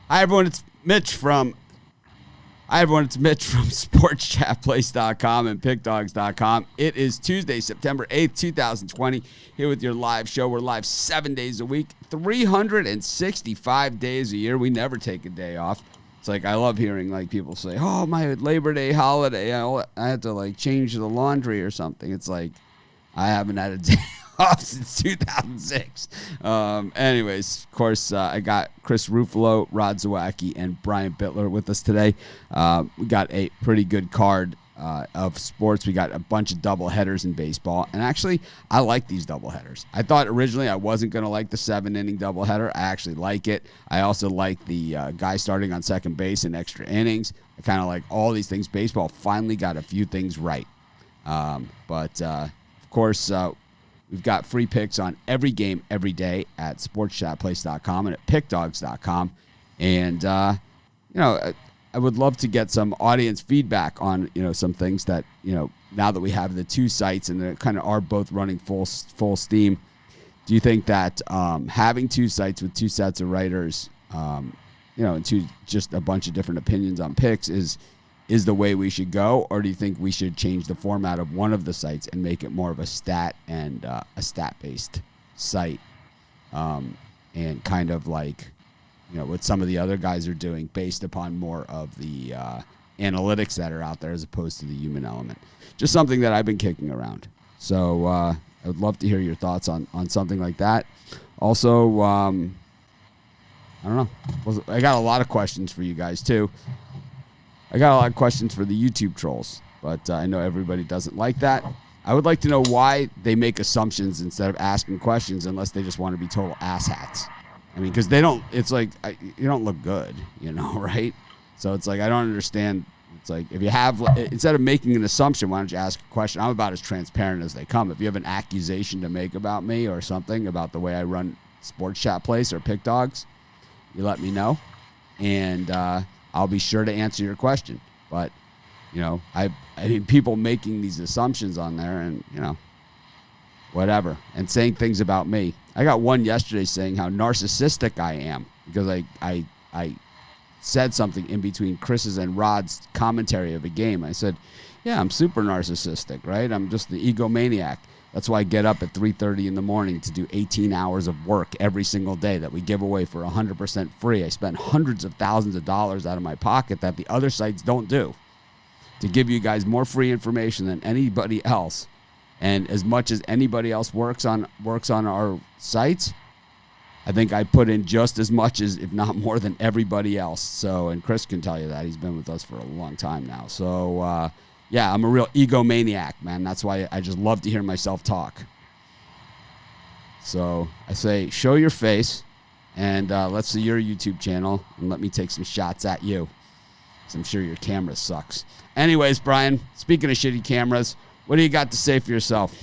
Hi everyone, it's Mitch from SportsChatPlace.com and PickDogs.com. It is Tuesday, September 8th, 2020, here with your live show. We're live 7 days a week, 365 days a year. We never take a day off. It's like, I love hearing like people say, oh, my Labor Day holiday, I had to like change the laundry or something. It's like, I haven't had a day off since 2006. Anyways, of course, I got Chris Ruffalo, Rod Zawacki, and Brian Bittler with us today. We got a pretty good card of sports. We got a bunch of double headers in baseball. And actually, I like these double headers. I thought originally I wasn't going to like the 7-inning double header. I actually like it. I also like the guy starting on second base in extra innings. I kind of like all these things. Baseball finally got a few things right. But of course, we've got free picks on every game, every day at sportschatplace.com and at pickdogs.com. And, I would love to get some audience feedback on, some things that, now that we have the two sites and they kind of are both running full steam. Do you think that having two sites with two sets of writers, and just a bunch of different opinions on picks is the way we should go, or do you think we should change the format of one of the sites and make it more of a stat and a stat-based site, and kind of like, what some of the other guys are doing based upon more of the analytics that are out there as opposed to the human element? Just something that I've been kicking around. So I would love to hear your thoughts on something like that. Also, I don't know. I got a lot of questions for you guys, too. I got a lot of questions for the YouTube trolls, but I know everybody doesn't like that. I would like to know why they make assumptions instead of asking questions, unless they just want to be total asshats. I mean, because they don't, it's like, you don't look good, right? So it's like, I don't understand. It's like, if you have, instead of making an assumption, why don't you ask a question? I'm about as transparent as they come. If you have an accusation to make about me or something about the way I run Sports Chat Place or Pick Dogs, you let me know. And, I'll be sure to answer your question. But, I mean, people making these assumptions on there and, whatever, and saying things about me. I got one yesterday saying how narcissistic I am because I said something in between Chris's and Rod's commentary of a game. I said, yeah, I'm super narcissistic, right? I'm just the egomaniac. That's why I get up at 3:30 in the morning to do 18 hours of work every single day that we give away for 100% free. I spend hundreds of thousands of dollars out of my pocket that the other sites don't do to give you guys more free information than anybody else. And as much as anybody else works on our sites, I think I put in just as much as, if not more than everybody else. So, and Chris can tell you that. He's been with us for a long time now. So, yeah, I'm a real egomaniac, man. That's why I just love to hear myself talk. So I say, show your face, and let's see your YouTube channel, and let me take some shots at you. I'm sure your camera sucks. Anyways, Brian, speaking of shitty cameras, what do you got to say for yourself?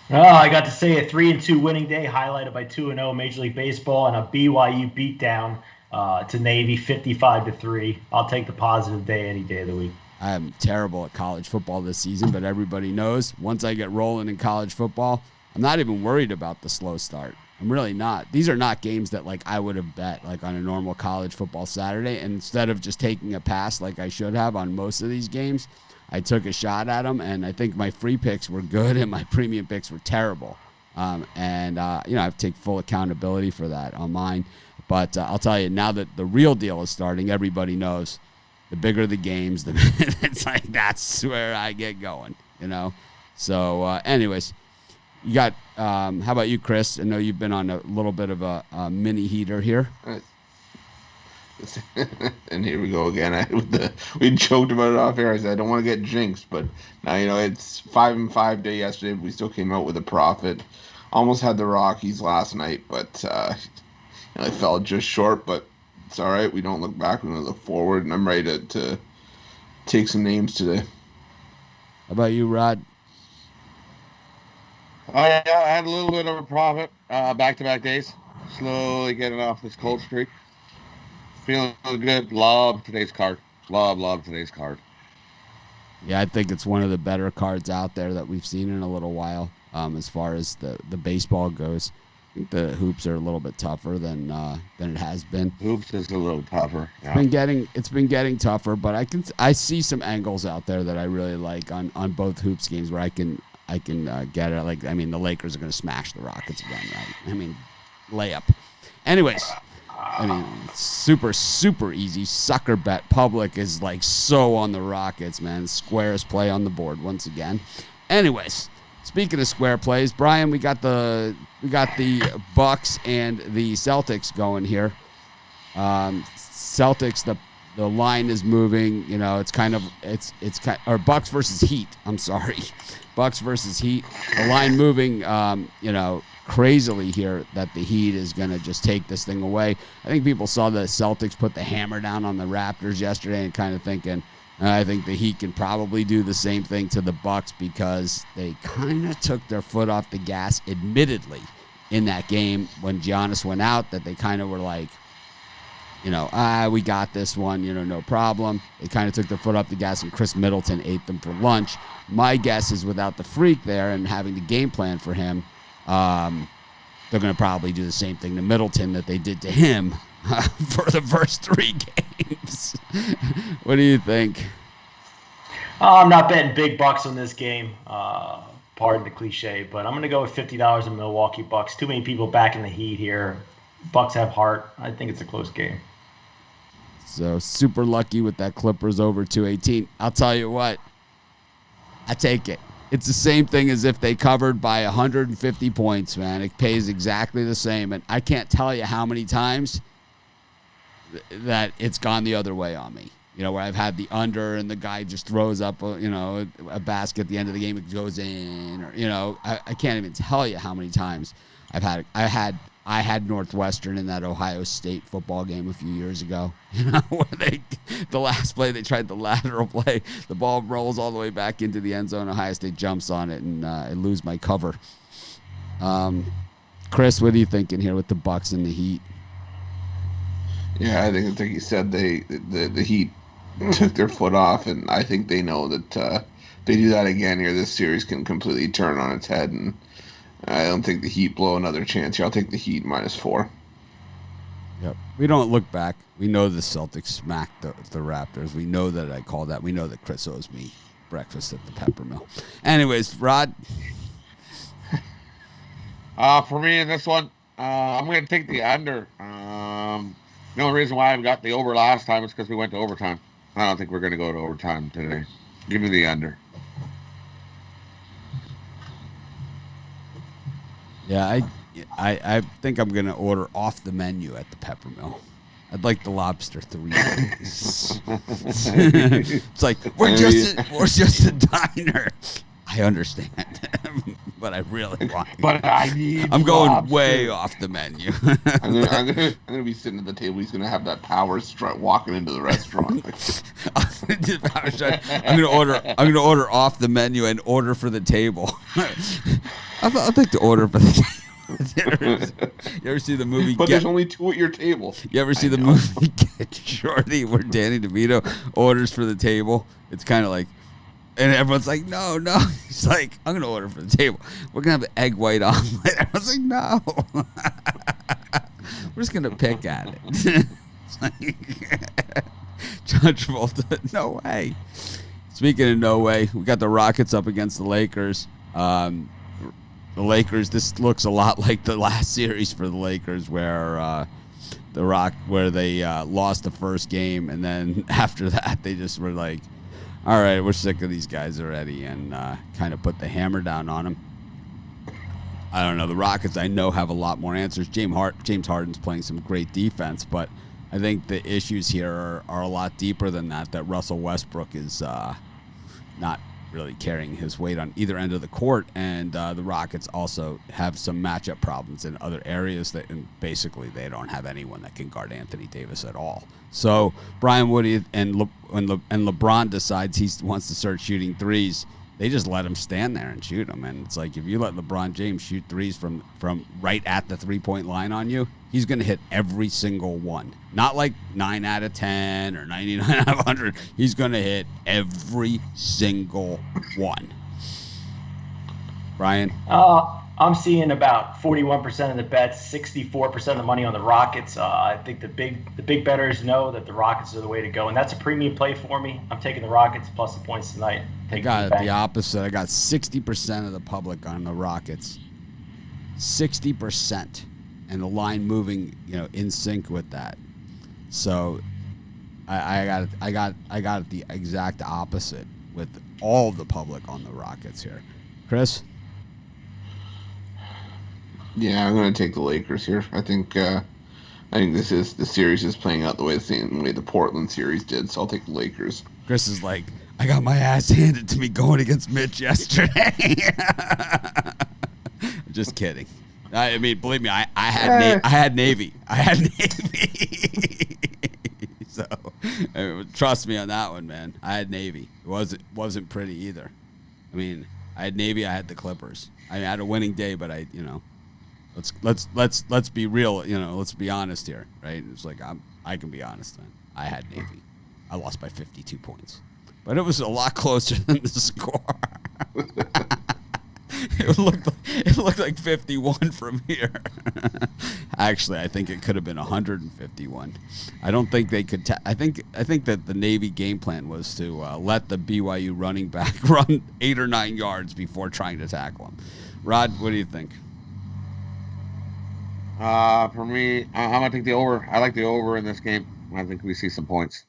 Oh, I got to say a 3-2 winning day highlighted by 2-0 Major League Baseball and a BYU beatdown to Navy 55-3. I'll take the positive day any day of the week. I'm terrible at college football this season, but everybody knows once I get rolling in college football, I'm not even worried about the slow start. I'm really not. These are not games that like I would have bet like on a normal college football Saturday. And instead of just taking a pass like I should have on most of these games, I took a shot at them, and I think my free picks were good and my premium picks were terrible. I have to take full accountability for that on mine. But I'll tell you, now that the real deal is starting, everybody knows the bigger the games, it's like that's where I get going, So, anyways, you got. How about you, Chris? I know you've been on a little bit of a mini heater here. And here we go again. We joked about it off air. I said I don't want to get jinxed, but now it's 5-5 day yesterday. But we still came out with a profit. Almost had the Rockies last night, but I fell just short. But it's all right. We don't look back. We're going to look forward, and I'm ready to take some names today. How about you, Rod? I had a little bit of a profit back-to-back days. Slowly getting off this cold streak. Feeling good. Love today's card. Love today's card. Yeah, I think it's one of the better cards out there that we've seen in a little while as far as the baseball goes. think the hoops are a little bit tougher than it has been. Hoops is a little tougher. Yeah. It's been getting tougher, but I see some angles out there that I really like on both hoops games where I can get it. Like, I mean, the Lakers are going to smash the Rockets again, right? I mean, layup. Anyways, I mean, super, super easy. Sucker bet public is like so on the Rockets, man. Squarest play on the board once again. Anyways, speaking of square plays, Brian, we got the Bucks and the Celtics going here. Celtics, the line is moving. You know, it's or Bucks versus Heat. I'm sorry, Bucks versus Heat. The line moving. You know, crazily here that the Heat is going to just take this thing away. I think people saw the Celtics put the hammer down on the Raptors yesterday and kind of thinking, I think the Heat can probably do the same thing to the Bucks because they kind of took their foot off the gas, admittedly, in that game when Giannis went out, that they kind of were like, you know, we got this one, you know, no problem. They kind of took their foot off the gas, and Chris Middleton ate them for lunch. My guess is without the freak there and having the game plan for him, they're going to probably do the same thing to Middleton that they did to him for the first 3 games. What do you think? I'm not betting big bucks on this game. Pardon the cliche, but I'm going to go with $50 in Milwaukee Bucks. Too many people backing the Heat here. Bucks have heart. I think it's a close game. So super lucky with that Clippers over 218. I'll tell you what, I take it. It's the same thing as if they covered by 150 points, man. It pays exactly the same. And I can't tell you how many times that it's gone the other way on me. You know, where I've had the under and the guy just throws up, a basket at the end of the game, it goes in. Or, you know, I can't even tell you how many times I had Northwestern in that Ohio State football game a few years ago. You know, where the last play, they tried the lateral play. The ball rolls all the way back into the end zone. Ohio State jumps on it, and I lose my cover. Chris, what are you thinking here with the Bucks and the Heat? Yeah, I think you said the Heat took their foot off, and I think they know that they do that again here, this series can completely turn on its head, and I don't think the Heat blow another chance here. I'll take the Heat -4. Yep. We don't look back. We know the Celtics smacked the Raptors. We know that I call that. We know that Chris owes me breakfast at the Peppermill. Anyways, Rod? For me in this one, I'm going to take the under. The only reason why I got the over last time is because we went to overtime. I don't think we're going to go to overtime today. Give me the under. Yeah, I think I'm going to order off the menu at the Peppermill. I'd like the lobster 3 days. It's like, we're just a diner. I understand, but I really want. But I need. I'm going lobster. way off the menu. I'm gonna be sitting at the table. He's gonna have that power strut walking into the restaurant. I'm gonna order off the menu and order for the table. I'd like to order for the table. You ever see the movie? But there's only 2 at your table. You ever see the movie Get Shorty, where Danny DeVito orders for the table? It's kind of like. And everyone's like, no. He's like, I'm going to order for the table. We're going to have an egg white omelet. Everyone's like, no. We're just going to pick at it. It's like, John Travolta, no way. Speaking of no way, we got the Rockets up against the Lakers. The Lakers, this looks a lot like the last series for the Lakers where they lost the first game. And then after that, they just were like, all right, we're sick of these guys already, and kind of put the hammer down on them. I don't know. The Rockets, I know, have a lot more answers. James Harden's playing some great defense, but I think the issues here are a lot deeper than that Russell Westbrook is not really carrying his weight on either end of the court, and the Rockets also have some matchup problems in other areas and basically they don't have anyone that can guard Anthony Davis at all. So Brian Woody and LeBron decides he wants to start shooting threes, they just let him stand there and shoot them. And it's like, if you let LeBron James shoot threes from right at the 3-point line on you, he's going to hit every single one. Not like 9 out of 10 or 99 out of 100. He's going to hit every single one. Brian? I'm seeing about 41% of the bets, 64% of the money on the Rockets. I think the big bettors know that the Rockets are the way to go, and that's a premium play for me. I'm taking the Rockets plus the points tonight. I got it the opposite. I got 60% of the public on the Rockets. 60%, and the line moving, in sync with that. So I got it the exact opposite with all the public on the Rockets here. Chris? Yeah, I'm going to take the Lakers here. I think the series is playing out the same way the Portland series did, so I'll take the Lakers. Chris is like, I got my ass handed to me going against Mitch yesterday. Just kidding. I mean, believe me, I had Navy. So trust me on that one, man. I had Navy. It wasn't pretty either. I mean, I had Navy. I had the Clippers. I had a winning day, but let's be real. Let's be honest here, right? It's like I can be honest, man. I had Navy. I lost by 52 points, but it was a lot closer than the score. It looked like 51 from here. Actually, I think it could have been 151. I don't think they could. I think that the Navy game plan was to let the BYU running back run 8 or 9 yards before trying to tackle him. Rod, what do you think? For me, I'm gonna take the over. I like the over in this game. I think we see some points.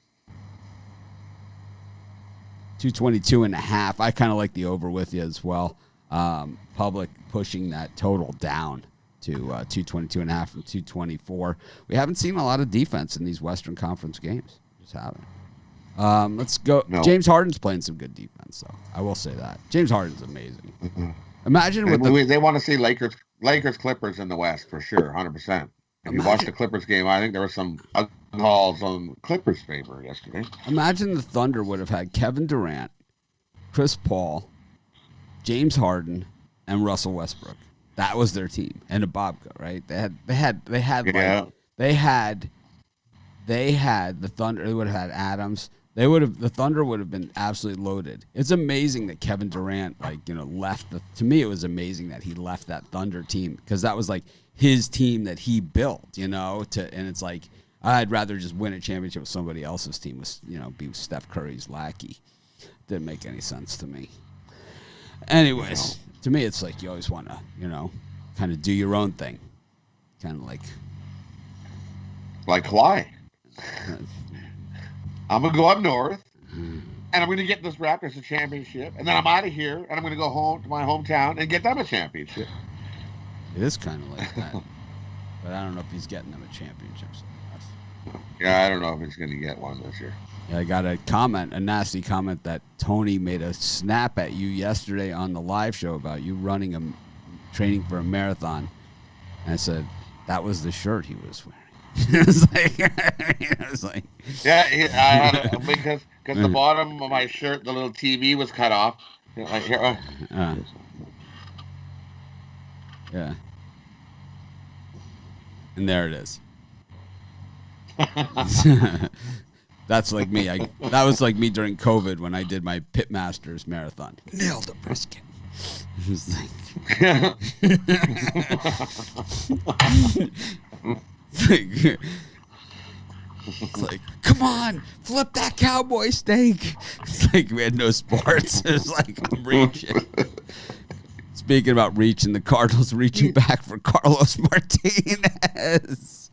222.5. I kind of like the over with you as well. Public pushing that total down to 222.5 from 224. We haven't seen a lot of defense in these Western Conference games. Just haven't. Let's go. No. James Harden's playing some good defense, though. I will say that. James Harden's amazing. Mm-hmm. Imagine they want to see Lakers Clippers in the West for sure, 100%. If you watch the Clippers game, I think there were some calls on Clippers' favor yesterday. Imagine the Thunder would have had Kevin Durant, Chris Paul, James Harden, and Russell Westbrook. That was their team, and Ibaka, right? They had the Thunder. They would have had Adams. The Thunder would have been absolutely loaded. It's amazing that Kevin Durant, left. To me, it was amazing that he left that Thunder team because that was like his team that he built, and it's like I'd rather just win a championship with somebody else's team, be Steph Curry's lackey. Didn't make any sense to me. Anyways, to me, it's like you always want to, kind of do your own thing, kind of like Kawhi. I'm going to go up north, and I'm going to get this Raptors a championship, and then I'm out of here, and I'm going to go home to my hometown and get them a championship. It is kind of like that, but I don't know if he's getting them a championship. Yeah, I don't know if he's going to get one this year. Yeah, I got a nasty comment that Tony made a snap at you yesterday on the live show about you training for a marathon. And I said, that was the shirt he was wearing. It was like, yeah, I had it because the bottom of my shirt, the little TV was cut off. Yeah. And there it is. That's like me. That was like me during COVID when I did my Pitmasters marathon. Nailed a brisket. It was it's like, come on, flip that cowboy steak. It's like we had no sports. It was like I'm reaching. Speaking about reaching, the Cardinals reaching back for Carlos Martinez.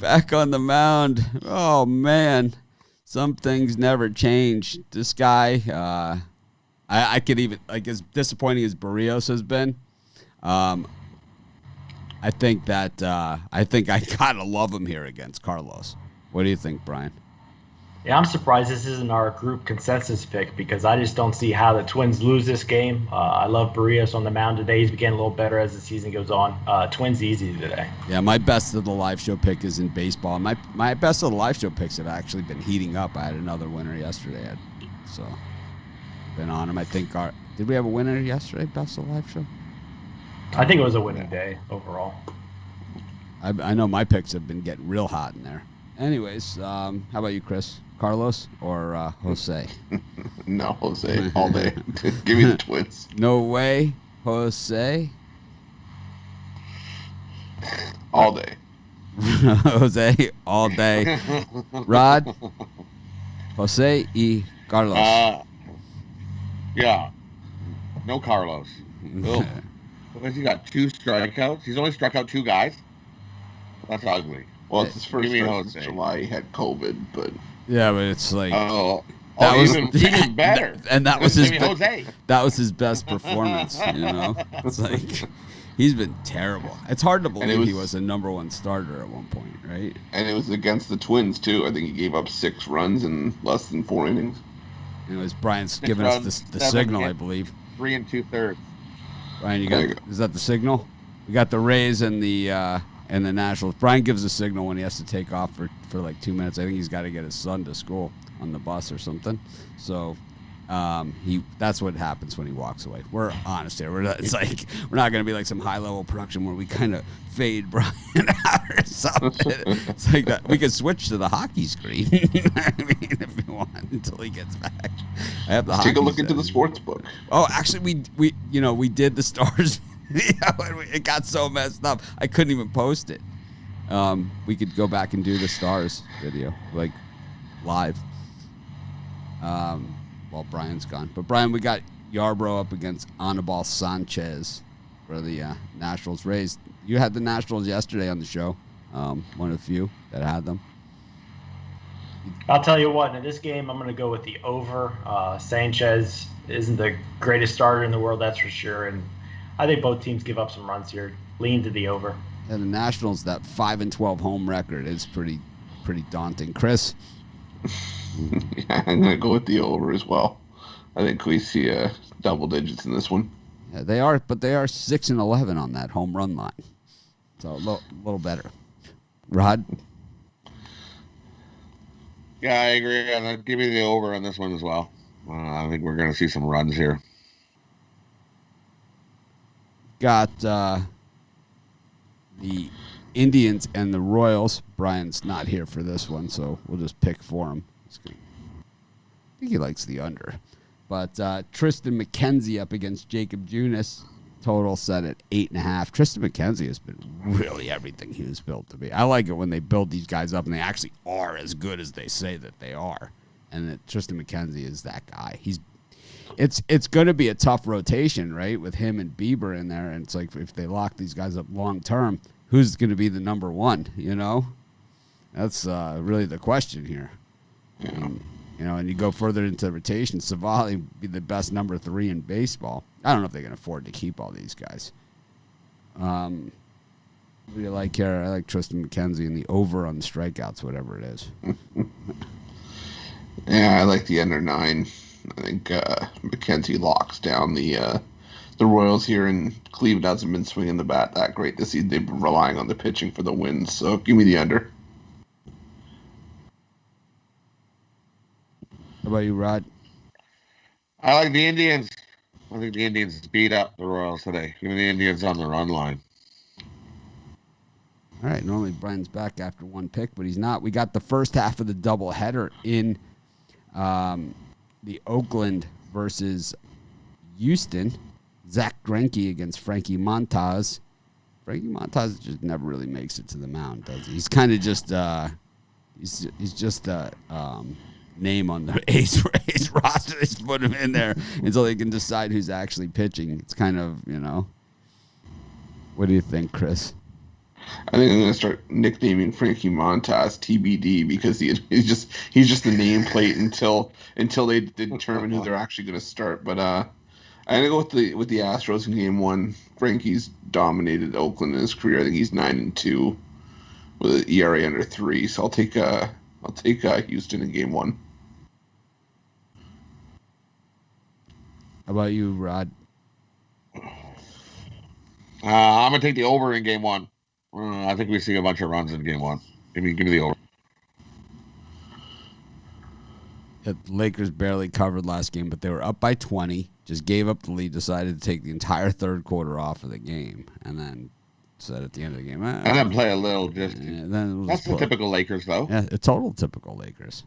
Back on the mound. Oh, man. Some things never change. This guy, I could even, as disappointing as Barrios has been, I think I got to love him here against Carlos. What do you think, Brian? Yeah, I'm surprised this isn't our group consensus pick because I just don't see how the Twins lose this game. I love Barrios on the mound today. He's getting a little better as the season goes on. Twins easy today. Yeah, my best of the live show pick is in baseball. My best of the live show picks have actually been heating up. I had another winner yesterday, so been on them. I think did we have a winner yesterday? Best of the live show. I think it was a winning day overall. I know my picks have been getting real hot in there. Anyways, how about you, Chris? Carlos or Jose? No, Jose, all day. Give me the Twins. No way, Jose. All day. Jose, all day. Rod, Jose y Carlos. Yeah. No Carlos. Oh. Because he got 2 strikeouts. He's only struck out 2 guys. That's ugly. Well, it's his first Give me start since Jose. July. He had COVID, but yeah, but it's like That was even better. and that was his Jose. that was his best performance. It's like he's been terrible. It's hard to believe he was a number 1 starter at one point, right? And it was against the Twins too. I think he gave up 6 runs in less than 4 innings. It was Brian's giving us the signal, I believe. 3 2/3. Brian, is that the signal? We got the Rays and the Nationals. Brian gives a signal when he has to take off for like 2 minutes. I think he's got to get his son to school on the bus or something. So that's what happens when he walks away. We're honest here. We're not going to be like some high level production where we kind of fade Brian out or something. It's like that. We could switch to the hockey screen. I mean, if you want, until he gets back. I have the Take a look into the sports book. Oh, actually, we did the Stars. It got so messed up, I couldn't even post it. We could go back and do the Stars video, like live. While Brian's gone. But Brian, we got Yarbrough up against Anibal Sanchez for the Nationals Rays. You had the Nationals yesterday on the show. One of the few that had them. I'll tell you what, in this game, I'm going to go with the over. Sanchez isn't the greatest starter in the world, that's for sure. And I think both teams give up some runs here. Lean to the over. And the Nationals, that 5-12 home record is pretty daunting. Chris? Yeah, I'm going to go with the over as well. I think we see double digits in this one. Yeah, they are 6-11 on that home run line. So a little better. Rod? Yeah, I agree. Give me the over on this one as well. I think we're going to see some runs here. Got the Indians and the Royals. Brian's not here for this one, so we'll just pick for him. I think he likes the under. But Tristan McKenzie up against Jacob Junis. Total set at 8.5. Tristan McKenzie has been really everything he was built to be. I like it when they build these guys up and they actually are as good as they say that they are. And that Tristan McKenzie is that guy. It's going to be a tough rotation, right, with him and Bieber in there. And it's like if they lock these guys up long term, who's going to be the number 1? That's really the question here. And you go further into the rotation, Savali would be the best number 3 in baseball. I don't know if they can afford to keep all these guys. What do you like here? I like Tristan McKenzie and the over on the strikeouts, whatever it is. Yeah, I like the under 9. I think McKenzie locks down the Royals here, and Cleveland hasn't been swinging the bat that great this season. They've been relying on the pitching for the wins, so give me the under. How about you, Rod? I like the Indians. I think the Indians beat up the Royals today. Give me the Indians on the run line. All right, normally Brian's back after one pick, but he's not. We got the first half of the doubleheader in the Oakland versus Houston. Zach Greinke against Frankie Montas. Frankie Montas just never really makes it to the mound, does he? He's kind of just he's just a name on the A's roster. They just put him in there until they can decide who's actually pitching. It's kind of, What do you think, Chris? I think I'm going to start nicknaming Frankie Montas TBD because he's just the nameplate until they determine who they're actually going to start. But I'm going to go with the Astros in Game 1. Frankie's dominated Oakland in his career. I think he's 9-2 with an ERA under 3. So I'll take Houston in Game 1. How about you, Rod? I'm going to take the over in Game 1. I think we see a bunch of runs in Game 1. Give me the over. The Lakers barely covered last game, but they were up by 20, just gave up the lead, decided to take the entire third quarter off of the game, and then said at the end of the game, and then play a little just. That's the typical Lakers, though. Yeah, a total typical Lakers.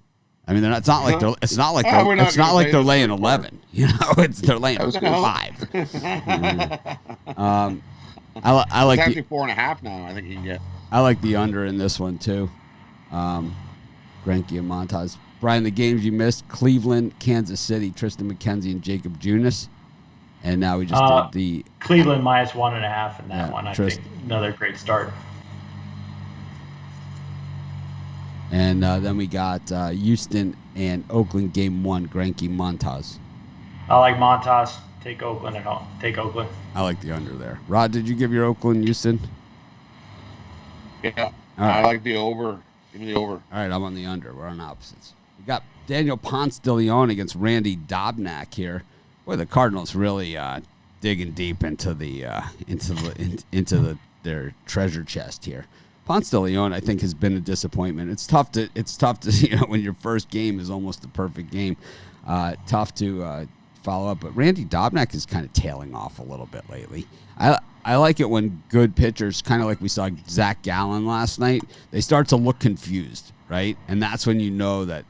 I mean, it's not like they're laying 11. They're laying 5. I like It's the actually 4.5 now. I think you can get. I like the under in this one too. Greinke and Montas. Brian, the games you missed: Cleveland, Kansas City, Tristan McKenzie and Jacob Junis. And now we just did the Cleveland -1.5 in that one. I Trist. think another great start. And then we got Houston and Oakland game 1, Greinke, Montas. I like Montas. Take Oakland at home. Take Oakland. I like the under there. Rod, did you give your Oakland, Houston? Yeah. right. I like the over. Give me the over. All right, I'm on the under. We're on opposites. We got Daniel Ponce de Leon against Randy Dobnak here. Boy, the Cardinals really digging deep into their treasure chest here. Ponce de Leon, I think, has been a disappointment. It's tough to when your first game is almost the perfect game. Tough to follow up, but Randy Dobnak is kind of tailing off a little bit lately. I like it when good pitchers, kind of like we saw Zach Gallen last night, they start to look confused, right? And that's when you know that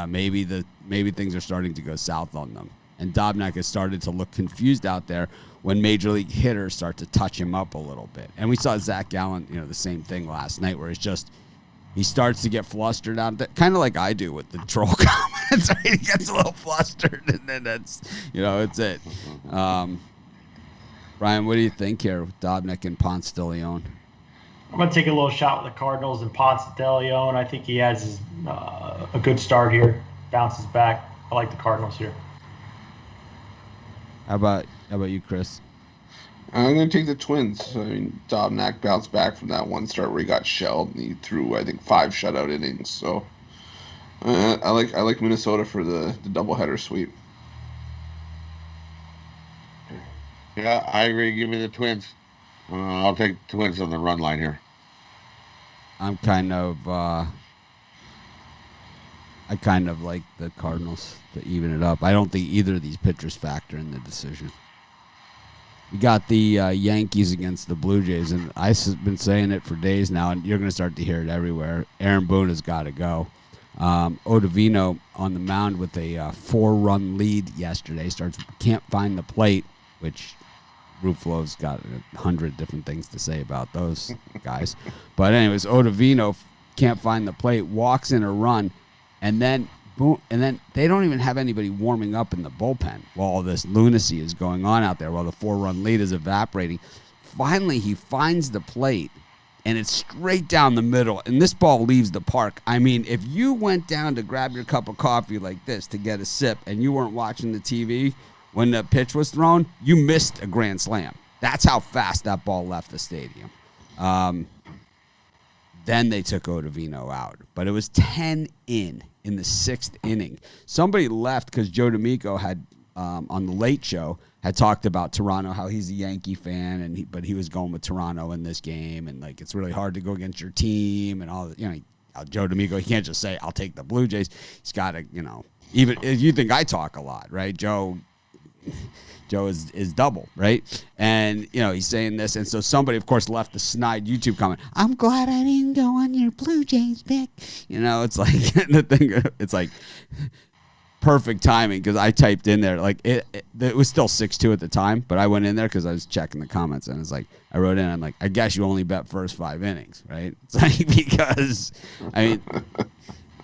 maybe things are starting to go south on them. And Dobnak has started to look confused out there when major league hitters start to touch him up a little bit. And we saw Zach Gallen, the same thing last night, where he starts to get flustered out there, kind of like I do with the troll comments. Right? He gets a little flustered, and then that's it. Brian, what do you think here with Dobnak and Ponce de Leon? I'm going to take a little shot with the Cardinals and Ponce de Leon. I think he has a good start here. Bounces back. I like the Cardinals here. How about you, Chris? I'm going to take the Twins. I mean, Dobnak bounced back from that one start where he got shelled, and he threw, I think, 5 shutout innings. So I like Minnesota for the doubleheader sweep. Yeah, I agree. Give me the Twins. I'll take Twins on the run line here. I'm kind of I kind of like the Cardinals to even it up. I don't think either of these pitchers factor in the decision. We got the Yankees against the Blue Jays, and I've been saying it for days now, and you're going to start to hear it everywhere. Aaron Boone has got to go. Ottavino on the mound with a 4-run lead yesterday. Can't find the plate, which Ruffalo's got 100 different things to say about those guys. But anyways, Ottavino can't find the plate, walks in a run, and then boom, and then they don't even have anybody warming up in the bullpen while all this lunacy is going on out there, while the 4-run lead is evaporating. Finally, he finds the plate, and it's straight down the middle, and this ball leaves the park. I mean, if you went down to grab your cup of coffee like this to get a sip and you weren't watching the TV when the pitch was thrown, you missed a grand slam. That's how fast that ball left the stadium. Then they took Ottavino out, but it was 10 in the 6th inning. Somebody left because Joe D'Amico had on the Late Show had talked about Toronto, how he's a Yankee fan, but he was going with Toronto in this game, and like it's really hard to go against your team and all. Joe D'Amico, he can't just say I'll take the Blue Jays. He's got to, even if you think I talk a lot, right? Joe is double, right? And, he's saying this. And so somebody, of course, left the snide YouTube comment. I'm glad I didn't go on your Blue Jays pick. It's like the thing. It's like perfect timing because I typed in there. Like it was still 6-2 at the time, but I went in there because I was checking the comments. And it's like I wrote in, I'm like, I guess you only bet first 5 innings, right? It's like because,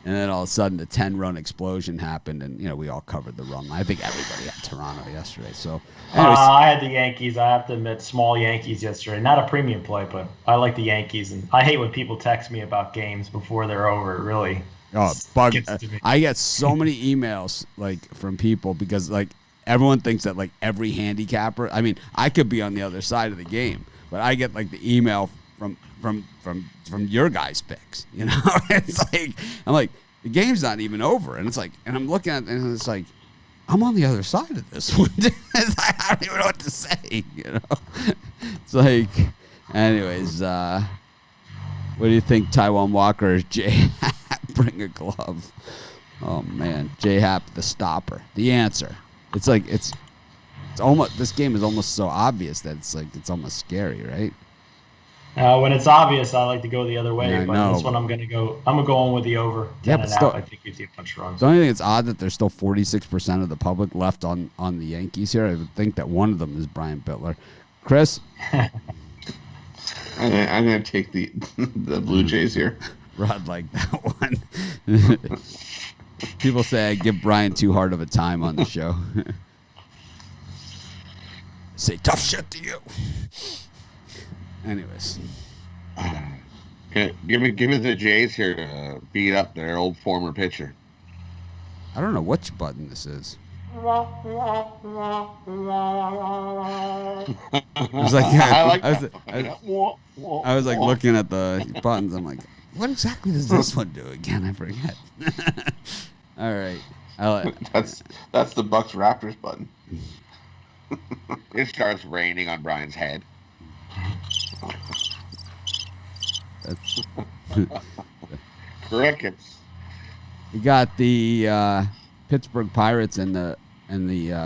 and then all of a sudden, the 10-run explosion happened, and we all covered the run line. I think everybody had Toronto yesterday. So, I had the Yankees. I have to admit, small Yankees yesterday. Not a premium play, but I like the Yankees, and I hate when people text me about games before they're over. It really gets to me. I get so many emails from people because everyone thinks that every handicapper. I mean, I could be on the other side of the game, but I get the email from your guys' picks, It's like I'm like the game's not even over, and it's like, and I'm looking at it, and it's like I'm on the other side of this one. It's like, I don't even know what to say, It's like, anyways, what do you think, Taiwan Walker or J bring a glove? Oh man, J Hap the stopper, the answer. It's like it's almost, this game is almost so obvious that it's almost scary, right? When it's obvious, I like to go the other way. Yeah, but this one, I'm going with the over. 10 and out. I think gives you a bunch of runs. Don't you think it's odd that there's still 46% of the public left on the Yankees here? I would think that one of them is Brian Bitler. Chris? I'm gonna take the the Blue Jays here. Rod like that one. People say I give Brian too hard of a time on the show. Say tough shit to you. Anyways. Give me the Jays here to beat up their old former pitcher. I don't know which button this is. It was like, I was like looking at the buttons. I'm like, what exactly does this one do again? I forget. All right. That's the Bucks Raptors button. It starts raining on Brian's head. Crickets. We got the Pittsburgh Pirates and the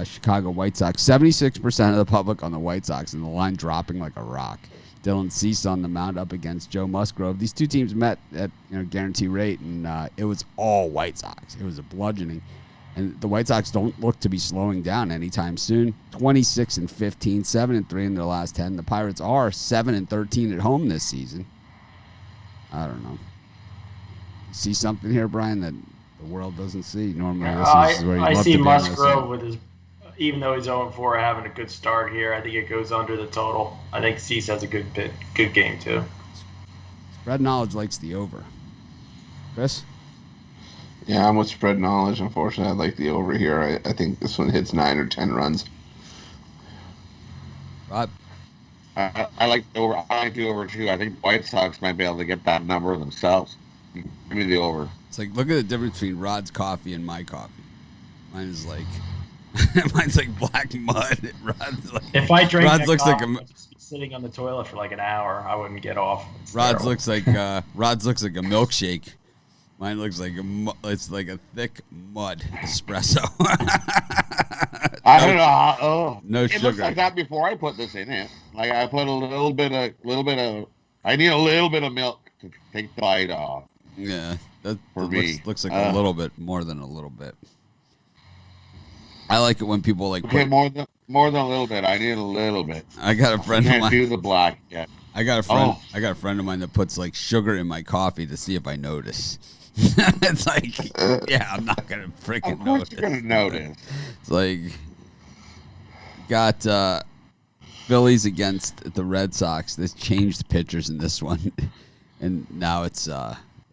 Chicago White Sox. 76% of the public on the White Sox, and the line dropping like a rock. Dylan Cease on the mound up against Joe Musgrove. These two teams met at guarantee rate, and it was all White Sox. It was a bludgeoning, and the White Sox don't look to be slowing down anytime soon. 26-15, 7-3 in their last 10. The Pirates are 7-13 at home this season. I don't know. See something here, Brian, that the world doesn't see? Normally, this is where you love see to Musgrove with his, even though he's 0-4, having a good start here. I think it goes under the total. I think Cease has a good game too. Spread knowledge likes the over. Chris? Yeah, I'm with spread knowledge. Unfortunately, I like the over here. I think this one hits 9 or 10 runs. Rod? I like the over. I like the over too. I think White Sox might be able to get that number themselves. Give me the over. It's like, look at the difference between Rod's coffee and my coffee. Mine is like, mine's like black mud. Rod's like, if I drink Rod's that looks coffee, like I'd just be sitting on the toilet for like an hour. I wouldn't get off. It's Rod's terrible. looks like a milkshake. Mine looks like it's like a thick mud espresso. I don't know. No it sugar. looks like that before I put this in it. Like I put a little bit of. I need a little bit of milk to take the bite off. Yeah, that For me. looks like a little bit more than a little bit. I like it when people like. Okay, more than a little bit. I need a little bit. I got a friend of Can't mine. do the black yet. I got a friend of mine that puts like sugar in my coffee to see if I notice. It's like, yeah, I'm not gonna freaking Of course notice. you're gonna notice. It's like, got Phillies against the Red Sox. They changed pitchers in this one, and now it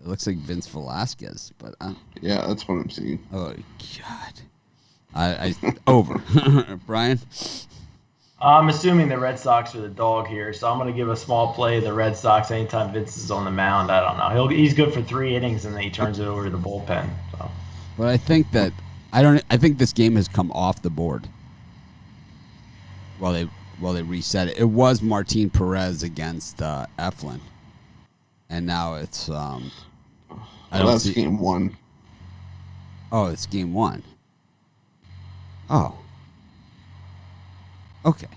looks like Vince Velasquez. But Yeah, that's what I'm seeing. oh god, I over. Brian. I'm assuming the Red Sox are the dog here, so I'm going to give a small play to the Red Sox anytime Vince is on the mound. I don't know. He's good for 3 innings, and then he turns it over to the bullpen. So. But I think that I think this game has come off the board while they reset it. It was Martin Perez against Eflin, and now it's That's game 1. Oh, it's game 1. Oh. Okay.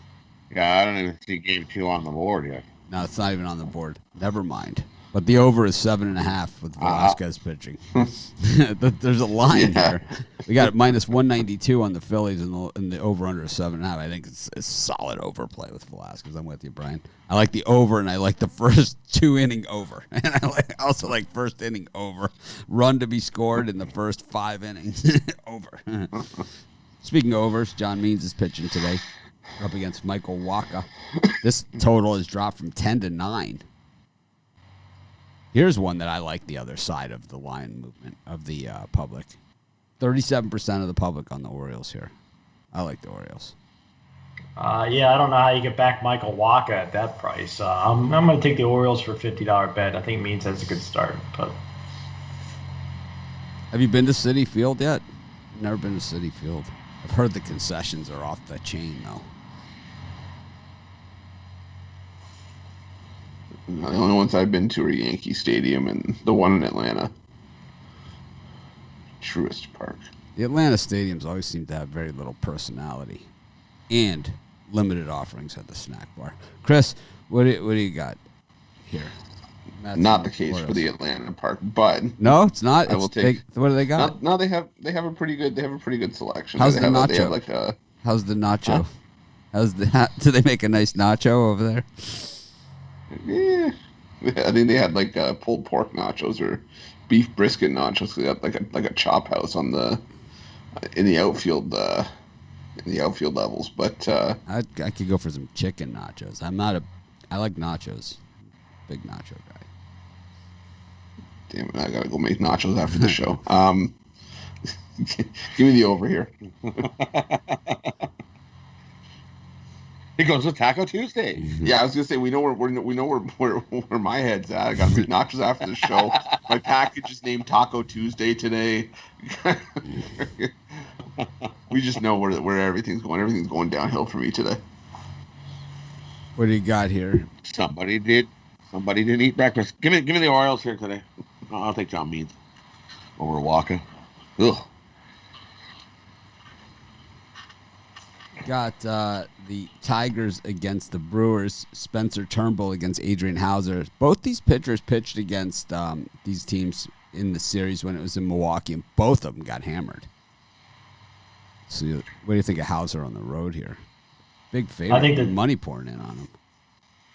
Yeah, I don't even see game 2 on the board yet. No, it's not even on the board. Never mind. But the over is 7.5 with Velasquez pitching. There's a line here. We got minus 192 on the Phillies, and the over under is 7.5. I think it's a solid overplay with Velasquez. I'm with you, Brian. I like the over, and I like the first 2 inning over, and I also like first inning over. Run to be scored in the first 5 innings over. Speaking of overs, John Means is pitching today. Up against Michael Wacha. This total has dropped from 10 to 9. Here's one that I like the other side of the line movement of the public. 37% of the public on the Orioles here. I like the Orioles. Yeah, I don't know how you get back Michael Wacha at that price. I'm going to take the Orioles for a $50 bet. I think Means has a good start. But Have you been to Citi Field yet? Never been to Citi Field. I've heard the concessions are off the chain, though. The only ones I've been to are Yankee Stadium and the one in Atlanta. Truist Park. The Atlanta stadiums always seem to have very little personality and limited offerings at the snack bar. Chris, what do you got here? Not the case for the Atlanta Park, but no, it's not. I will take. What do they got? No, they have a pretty good selection. How's they the have nacho? They have like a. How's the nacho? Do they make a nice nacho over there? Yeah, I think they had like pulled pork nachos or beef brisket nachos. They got like a chop house on the in the outfield levels. But I could go for some chicken nachos. I like nachos. Big nacho guy. damn it, I gotta go make nachos after the show. Give me the over here. He goes with Taco Tuesday. Yeah, I was gonna say we know where my head's at. I gotta make nachos after the show. My package is named Taco Tuesday today. We just know where everything's going. Everything's going downhill for me today. What do you got here? Somebody didn't eat breakfast. Give me the Orioles here today. I'll take John Means over Walker. Ugh. Got the Tigers against the Brewers. Spencer Turnbull against Adrian Hauser. Both these pitchers pitched against these teams in the series when it was in Milwaukee, and both of them got hammered. So what do you think of Hauser on the road here? Big favorite. I think money pouring in on him.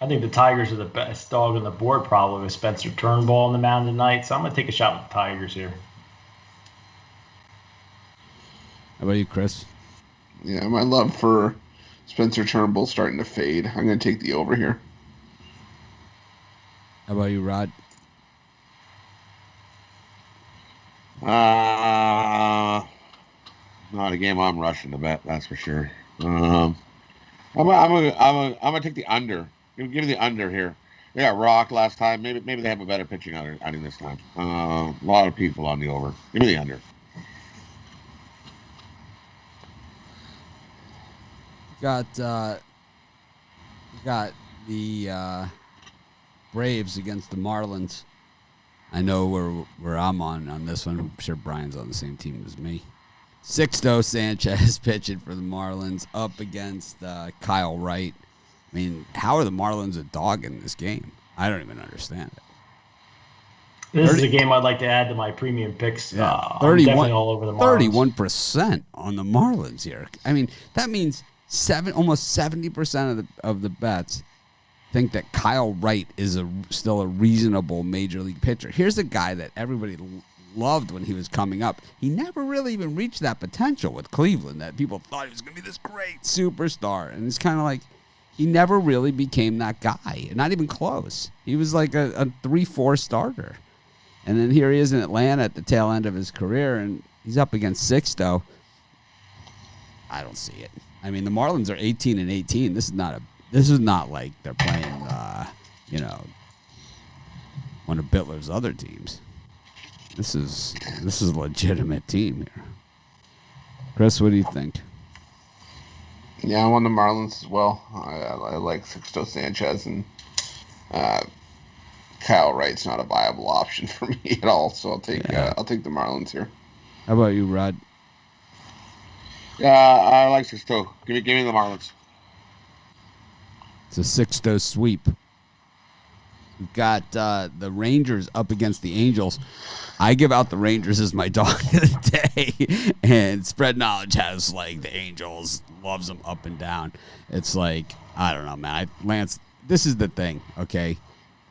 I think the Tigers are the best dog on the board, probably with Spencer Turnbull on the mound tonight. So I'm going to take a shot with the Tigers here. How about you, Chris? Yeah, my love for Spencer Turnbull starting to fade. I'm going to take the over here. How about you, Rod? Not a game I'm rushing to bet, that's for sure. I'm gonna take the under. Give me the under here. They got rocked last time. Maybe they have a better pitching outing this time. A lot of people on the over. Give me the under. Got the Braves against the Marlins. I know where I'm on this one. I'm sure Brian's on the same team as me. Sixto Sanchez pitching for the Marlins up against Kyle Wright. I mean, how are the Marlins a dog in this game? I don't even understand it. This is a game I'd like to add to my premium picks. Yeah, I'm definitely all over the Marlins. 31% on the Marlins here. I mean, that means almost 70% of the bets think that Kyle Wright is still a reasonable major league pitcher. Here's a guy that everybody loved when he was coming up. He never really even reached that potential with Cleveland that people thought he was going to be this great superstar. And it's kind of like he never really became that guy. Not even close. He was like a 3-4 starter. And then here he is in Atlanta at the tail end of his career, and he's up against Sixto. I don't see it. I mean, the Marlins are 18-18. This is not like they're playing, one of Bitler's other teams. This is a legitimate team here. Chris, what do you think? Yeah, I'm on the Marlins as well. I like Sixto Sanchez, and Kyle Wright's not a viable option for me at all. So I'll take the Marlins here. How about you, Rod? Yeah, I like Sixto. Give me the Marlins. It's a Sixto sweep. We've got the Rangers up against the Angels. I give out the Rangers as my dog of the day, and Spread Knowledge has like the Angels, loves them up and down. It's like, I don't know, man. Lance, this is the thing, okay?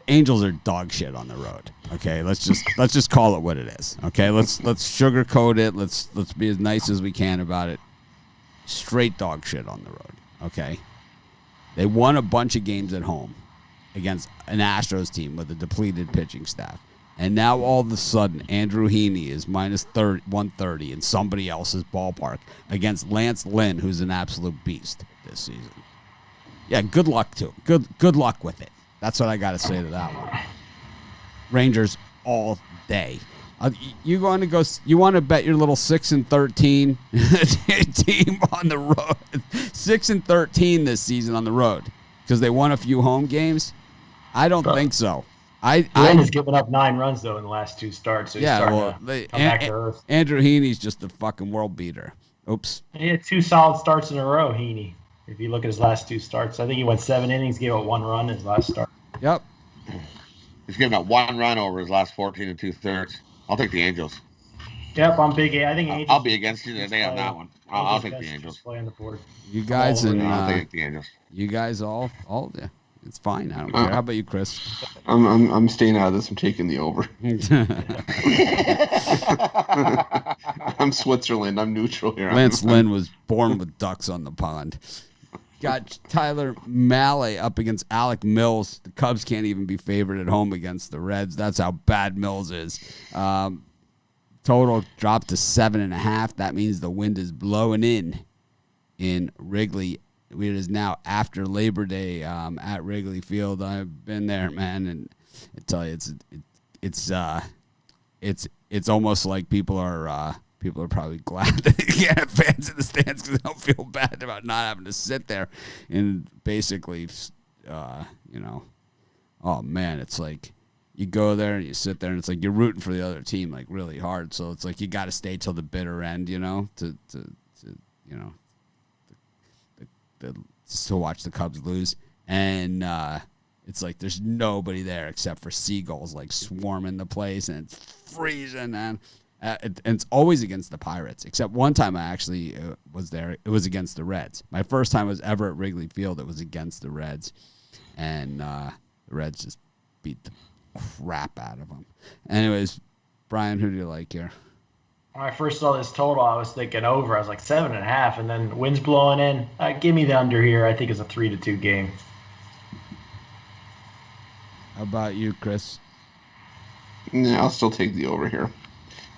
Angels are dog shit on the road. Okay, let's just call it what it is. Okay, let's sugarcoat it. Let's be as nice as we can about it. Straight dog shit on the road. Okay, they won a bunch of games at home against an Astros team with a depleted pitching staff, and now all of a sudden Andrew Heaney is minus 130 in somebody else's ballpark against Lance Lynn, who's an absolute beast this season. Yeah, good luck to him. Good luck with it. That's what I got to say to that one. Rangers all day. You want to bet your little 6-13 team on the road? 6-13 this season on the road because they won a few home games. I don't think so. Lynn has given up 9 runs though in the last 2 starts. So he's starting to come back to earth. Andrew Heaney's just a fucking world beater. Oops. He had 2 solid starts in a row. Heaney. If you look at his last 2 starts, I think he went 7 innings, gave up 1 run in his last start. Yep. He's given up 1 run over his last 14 2/3. I'll take the Angels. Yep, I'm big. I think Angels. I'll be against you today on that one. I'll take the Angels. Play on the board. You guys I'll take the Angels. You guys all It's fine. I don't care. How about you, Chris? I'm staying out of this. I'm taking the over. I'm Switzerland. I'm neutral here. Lance Lynn was born with ducks on the pond. Got Tyler Mahle up against Alec Mills. The Cubs can't even be favored at home against the Reds. That's how bad Mills is. Total dropped to 7.5. That means the wind is blowing in Wrigley. It is now after Labor Day at Wrigley Field. I've been there, man, and I tell you, it's almost like people are probably glad that they can't have fans in the stands because they don't feel bad about not having to sit there and basically, oh man, it's like you go there and you sit there and it's like you're rooting for the other team like really hard. So it's like you got to stay till the bitter end, to watch the Cubs lose. And it's like there's nobody there except for seagulls like swarming the place, and it's freezing, man. And it's always against the Pirates, except one time I actually was there. It was against the Reds. My first time was ever at Wrigley Field. It was against the Reds, and the Reds just beat the crap out of them. Anyways, Brian, who do you like here? When I first saw this total, I was thinking over. I was like 7.5, and then wind's blowing in. Give me the under here. I think it's a 3-2 game. How about you, Chris? Yeah, I'll still take the over here.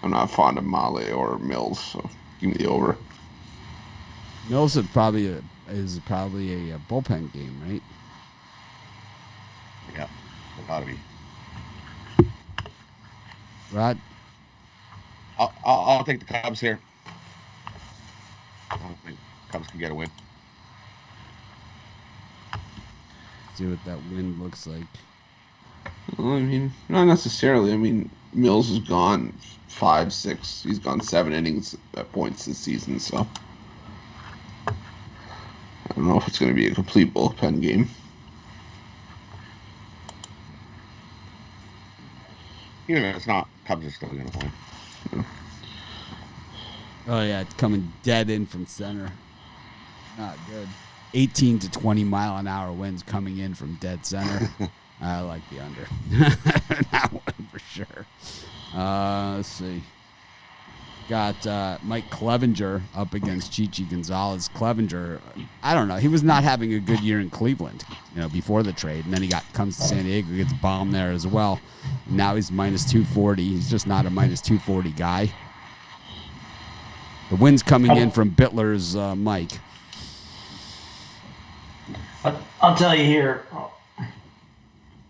I'm not fond of Mahle or Mills, so give me the over. Mills is probably a bullpen game, right? Yeah, it ought to be. Rod? I'll take the Cubs here. I don't think Cubs can get a win. See what that wind looks like. Well, I mean, not necessarily. I mean, Mills is gone 5, 6. He's gone 7 innings at points this season, so I don't know if it's going to be a complete bullpen game. Even if it's not, Cubs are still going to win. Oh, yeah, it's coming dead in from center. Not good. 18 to 20 mile an hour winds coming in from dead center. I like the under. That one for sure. Let's see. Got Mike Clevenger up against Chichi Gonzalez. Clevenger, I don't know. He was not having a good year in Cleveland, before the trade. And then he comes to San Diego, gets bombed there as well. Now he's minus 240. He's just not a minus 240 guy. The wind's coming in from Bitler's Mike. I'll tell you here,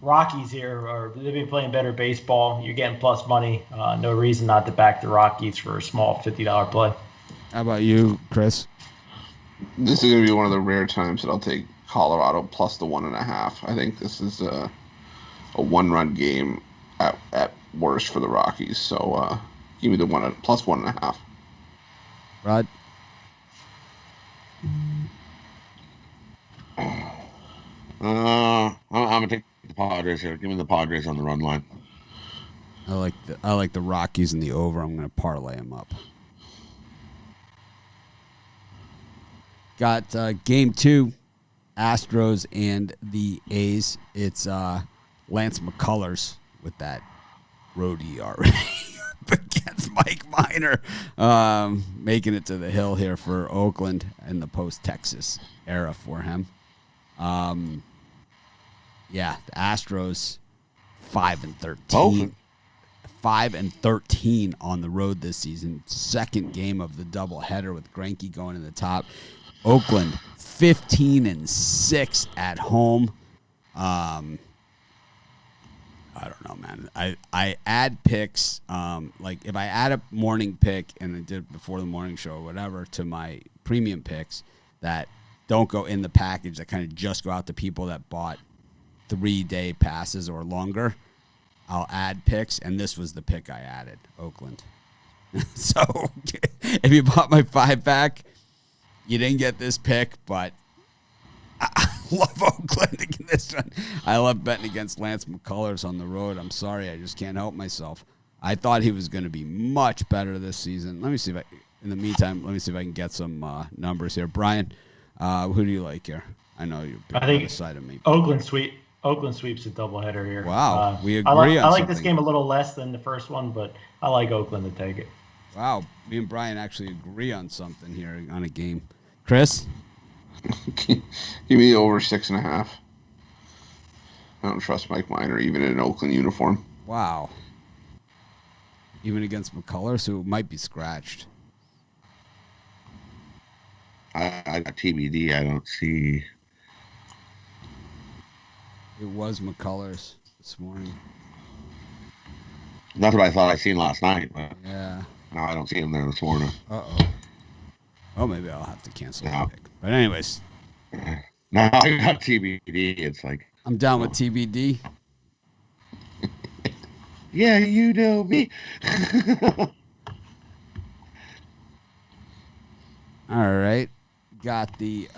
Rockies here, they've been playing better baseball. You're getting plus money. No reason not to back the Rockies for a small $50 play. How about you, Chris? This is going to be one of the rare times that I'll take Colorado plus the 1.5. I think this is a one-run game at worst for the Rockies. So give me the plus 1.5. Rod? I'm gonna take the Padres here. Give me the Padres on the run line. I like the Rockies in the over. I'm gonna parlay them up. Got game 2, Astros and the A's. It's Lance McCullers with that road ERA against Mike Minor, making it to the hill here for Oakland in the post-Texas era for him. The Astros 5-13. 5-13 on the road this season. Second game of the doubleheader with Greinke going in the top. Oakland 15-6 at home. I don't know, man. I add picks, like if I add a morning pick, and I did it before the morning show or whatever, to my premium picks that don't go in the package, that kind of just go out to people that bought 3-day passes or longer, I'll add picks, and this was the pick I added, Oakland. So if you bought my 5-pack, you didn't get this pick, but I love Oakland in this one. I love betting against Lance McCullers on the road. I'm sorry, I just can't help myself. I thought he was going to be much better this season. Let me see if I can get some numbers here. Brian, who do you like here? I know you're I think side of me. Oakland sweeps a doubleheader here. Wow, we agree I on like this something. game a little less than the first one, but I like Oakland to take it. Wow, me and Brian actually agree on something here on a game. Chris? Give me over 6.5. I don't trust Mike Minor even in an Oakland uniform. Wow. Even against McCullers, who might be scratched. I got TBD. I don't see. It was McCullers this morning. That's what I thought I seen last night, but Yeah. no, I don't see him there this morning. Uh-oh. Oh, maybe I'll have to cancel No. the pick. But anyways, No, I got TBD. It's like, I'm down with TBD. yeah, you know me. All right. Got the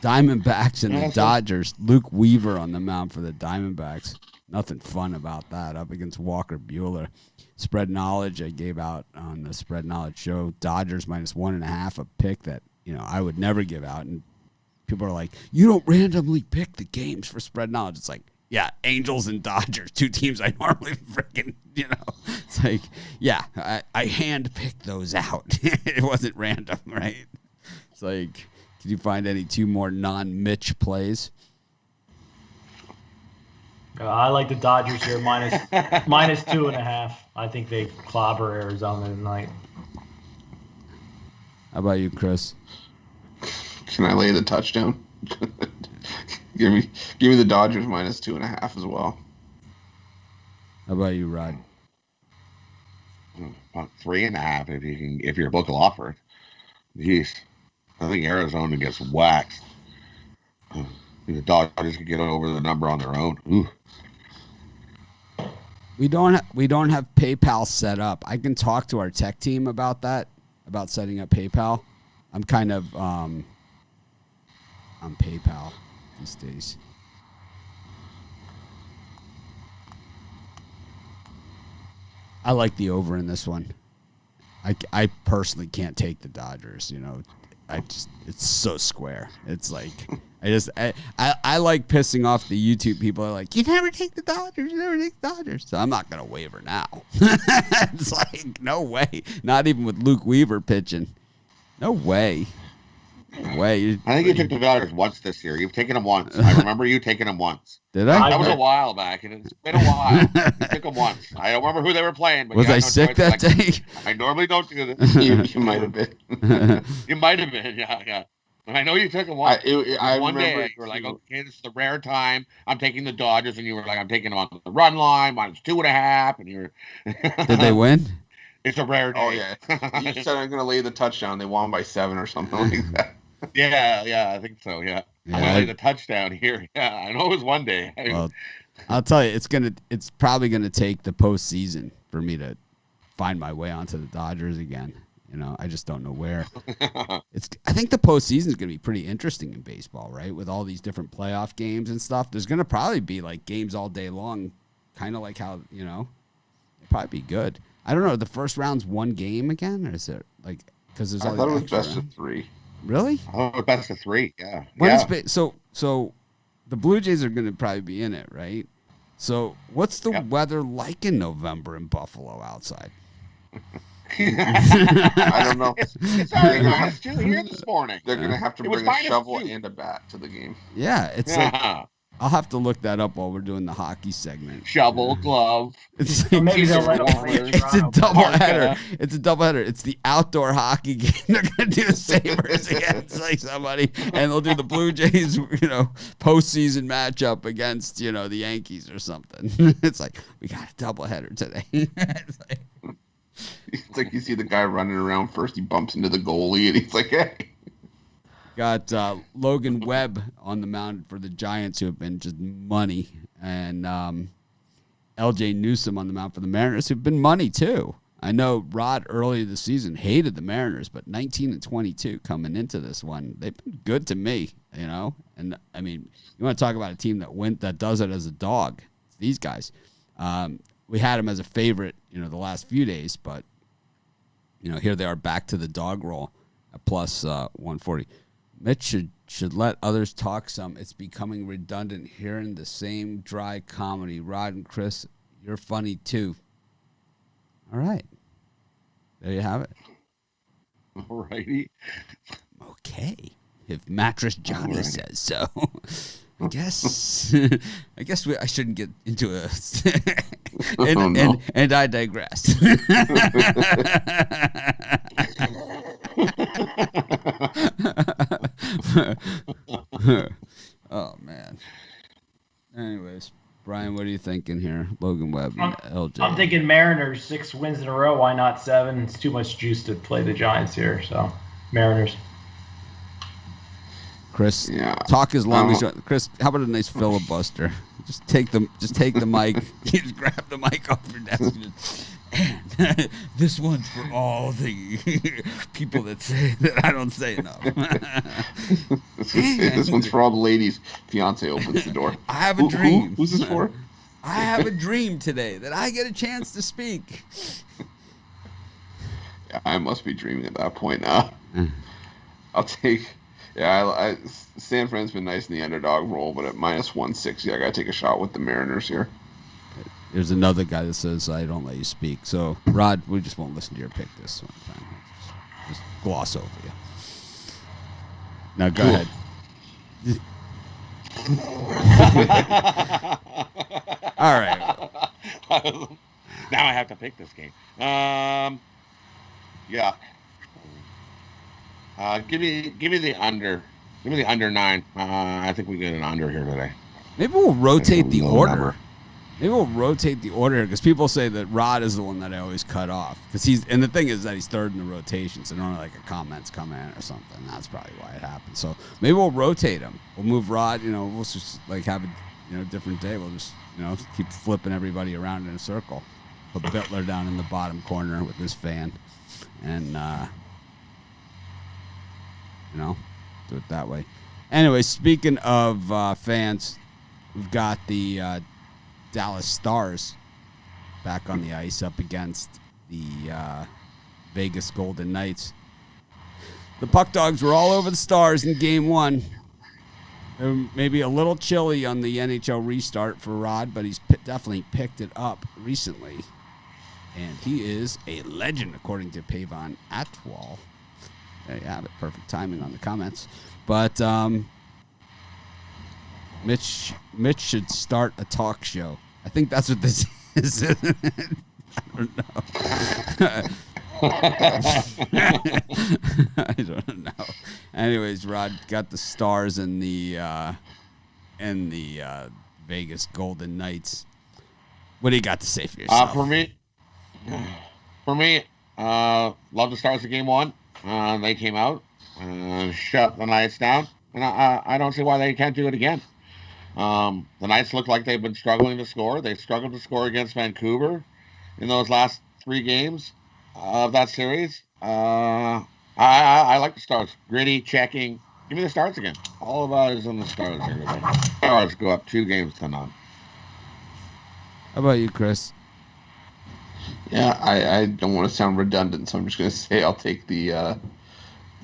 Diamondbacks and the Awesome. Dodgers. Luke Weaver on the mound for the Diamondbacks. Nothing fun about that. Up against Walker Buehler. Spread knowledge I gave out on the Spread Knowledge show. Dodgers -1.5, a pick that I would never give out. And people are like, you don't randomly pick the games for Spread Knowledge. It's like, yeah, Angels and Dodgers, two teams I normally freaking, It's like, yeah, I hand-picked those out. It wasn't random, right? It's like, can you find any two more non-Mitch plays? I like the Dodgers here, -2.5. I think they clobber Arizona tonight. How about you, Chris? Can I lay the touchdown? give me the Dodgers -2.5 as well. How about you, Rod? About 3.5 if your book will offer it. Jeez, I think Arizona gets waxed. The Dodgers can get over the number on their own. Ooh. We don't have PayPal set up. I can talk to our tech team about that, about setting up PayPal. I'm kind of on PayPal these days. I like the over in this one. I personally can't take the Dodgers. It's so square. It's like I like pissing off the YouTube people. Are like, you never take the Dodgers. You never take the Dodgers. So I'm not gonna waver now. It's like, no way. Not even with Luke Weaver pitching. No way. No way. I think you took the Dodgers once this year. You've taken them once. I remember you taking them once. Did I? That was a while back, and it's been a while. You took them once. I don't remember who they were playing. But Was you had I no sick choice. that day? I normally don't do this. You might have been. You might have been, yeah. And I know you took them once. I One remember day you were like, okay, this is the rare time I'm taking the Dodgers, and you were like, I'm taking them on the run line, -2.5, and you're. Did they win? It's a rare day. Oh yeah. You said I'm gonna lay the touchdown. They won by 7 or something like that. Yeah, I think so. Yeah, I'm gonna lay the touchdown here. Yeah, I know it was one day. Well, I'll tell you, it's probably gonna take the postseason for me to find my way onto the Dodgers again. I just don't know where. I think the postseason is gonna be pretty interesting in baseball, right? With all these different playoff games and stuff, there's gonna probably be like games all day long, kind of like how it'll probably be good. I don't know. The first round's one game again, or is it like because there's all I thought it was extra best rounds? of 3. Really? Oh, best of 3. Yeah. When yeah. is so the Blue Jays are going to probably be in it, right? So what's the weather like in November in Buffalo outside? I don't know. It's already -2 here this morning. They're gonna have to It was bring a shovel -2. and a bat to the game. Yeah, it's like Yeah. I'll have to look that up while we're doing the hockey segment. Shovel, glove. It's Or maybe they'll let them play in It's a Toronto. doubleheader. It's the outdoor hockey game. They're gonna do the Sabres against like somebody, and they'll do the Blue Jays, postseason matchup against the Yankees or something. It's like we got a doubleheader today. It's like you see the guy running around first. He bumps into the goalie, and he's like, "Hey." Got Logan Webb on the mound for the Giants, who have been just money, and L.J. Newsome on the mound for the Mariners, who've been money too. I know Rod earlier this season hated the Mariners, but 19-22 coming into this one, they've been good to me, And I mean, you want to talk about a team that does it as a dog? It's these guys. We had them as a favorite, the last few days, but here they are back to the dog roll at plus 140. Mitch should let others talk some. It's becoming redundant hearing the same dry comedy. Rod and Chris, you're funny too. All right. There you have it. Alrighty. Okay. If Mattress Johnny says so. I guess I shouldn't get into a and I digress. Oh man. Anyways, Brian, what are you thinking here? Logan Webb and LJ. I'm thinking Mariners 6 wins in a row. Why not 7? It's too much juice to play the Giants here. So Mariners. Chris, talk as long as you want. Chris, how about a nice filibuster? Just take the mic. Just grab the mic off your desk. And this one's for all the people that say that I don't say enough. This one's for all the ladies. Fiance opens the door. I have a dream. Who's this for? I have a dream today that I get a chance to speak. Yeah, I must be dreaming at that point now. I'll take. Yeah, San Fran's been nice in the underdog role, but at minus 160, I got to take a shot with the Mariners here. There's another guy that says I don't let you speak. So, Rod, we just won't listen to your pick this one time. Just gloss over you. Now, go ahead. All right. Now I have to pick this game. Yeah. Give me the under. Give me the under 9. I think we get an under here today. Maybe we'll rotate the order. Maybe we'll rotate the order because people say that Rod is the one that I always cut off. And the thing is that he's third in the rotation, so normally like a comments come in or something. That's probably why it happens. So maybe we'll rotate him. We'll move Rod. We'll just like have a different day. We'll just keep flipping everybody around in a circle. Put Bittler down in the bottom corner with this fan, and do it that way. Anyway, speaking of fans, we've got the Dallas Stars back on the ice up against the Vegas Golden Knights. The Puck Dogs were all over the Stars in Game 1. They're maybe a little chilly on the NHL restart for Rod, but he's definitely picked it up recently. And he is a legend, according to Pavon Atwal. There you have it. Perfect timing on the comments. But Mitch should start a talk show. I think that's what this is. I don't know. I don't know. Anyways, Rod got the Stars and the Vegas Golden Knights. What do you got to say for yourself? For me, love the Stars of Game 1. They came out, shut the Knights down, and I don't see why they can't do it again. The Knights look like they've been struggling to score. They struggled to score against Vancouver in those last 3 games of that series. I like the Stars. Gritty, checking. Give me the Stars again. All of us on the Stars here today. Stars go up 2-0. How about you, Chris? Yeah, I don't want to sound redundant, so I'm just going to say I'll take the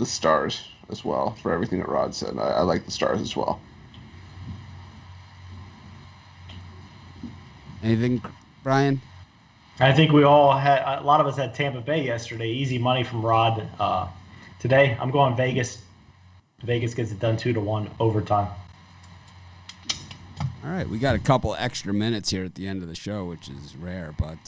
Stars as well for everything that Rod said. I like the Stars as well. Anything, Brian? I think we all had, a lot of us had Tampa Bay yesterday. Easy money from Rod. Today, I'm going Vegas. Vegas gets it done 2-1 overtime. All right, we got a couple extra minutes here at the end of the show, which is rare, but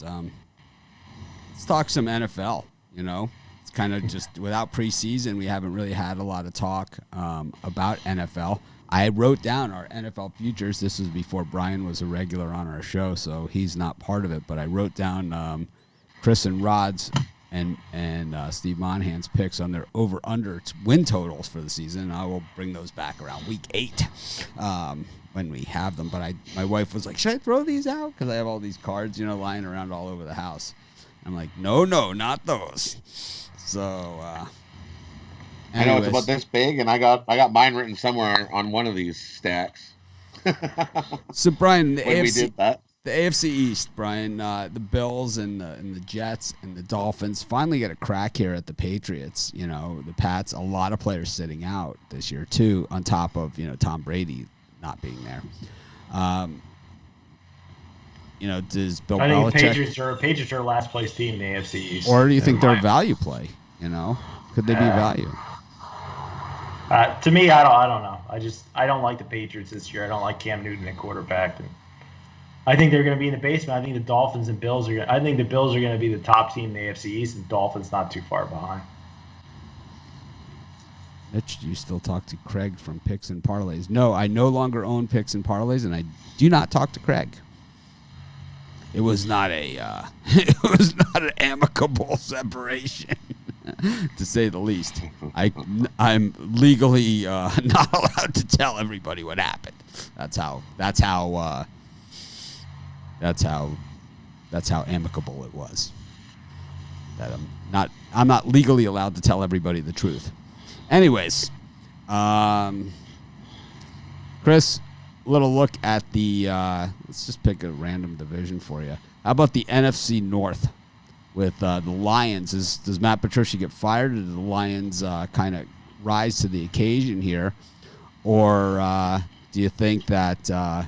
let's talk some NFL. It's kind of just without preseason, we haven't really had a lot of talk about NFL. I wrote down our NFL futures. This was before Brian was a regular on our show, so he's not part of it. But I wrote down Chris and Rod's and Steve Monahan's picks on their over/under win totals for the season. And I will bring those back around week 8 when we have them. But my wife was like, "Should I throw these out?" Because I have all these cards, lying around all over the house. I'm like, no, not those. So. I know it's about this big, and I got mine written somewhere on one of these stacks. So Brian, the we did that. The AFC East, Brian, the Bills and the Jets and the Dolphins finally get a crack here at the Patriots. You know, the Pats, a lot of players sitting out this year too, on top of, Tom Brady not being there. Does Bill I think Belichick... Patriots are last place team in the AFC East. Or do you think they're a value play? Could they be value? To me, I don't know. I don't like the Patriots this year. I don't like Cam Newton at quarterback. And I think they're going to be in the basement. I think the Dolphins and Bills are. I think the Bills are going to be the top team in the AFC East, and Dolphins not too far behind. Mitch, do you still talk to Craig from Picks and Parlays? No, I no longer own Picks and Parlays, and I do not talk to Craig. It was not an amicable separation, to say the least. I'm legally not allowed to tell everybody what happened. That's how amicable it was. That I'm not legally allowed to tell everybody the truth. Anyways, Chris, a little look at the let's just pick a random division for you. How about the NFC North with the Lions? Does Matt Patricia get fired, or do the Lions kind of rise to the occasion here? Or do you think that how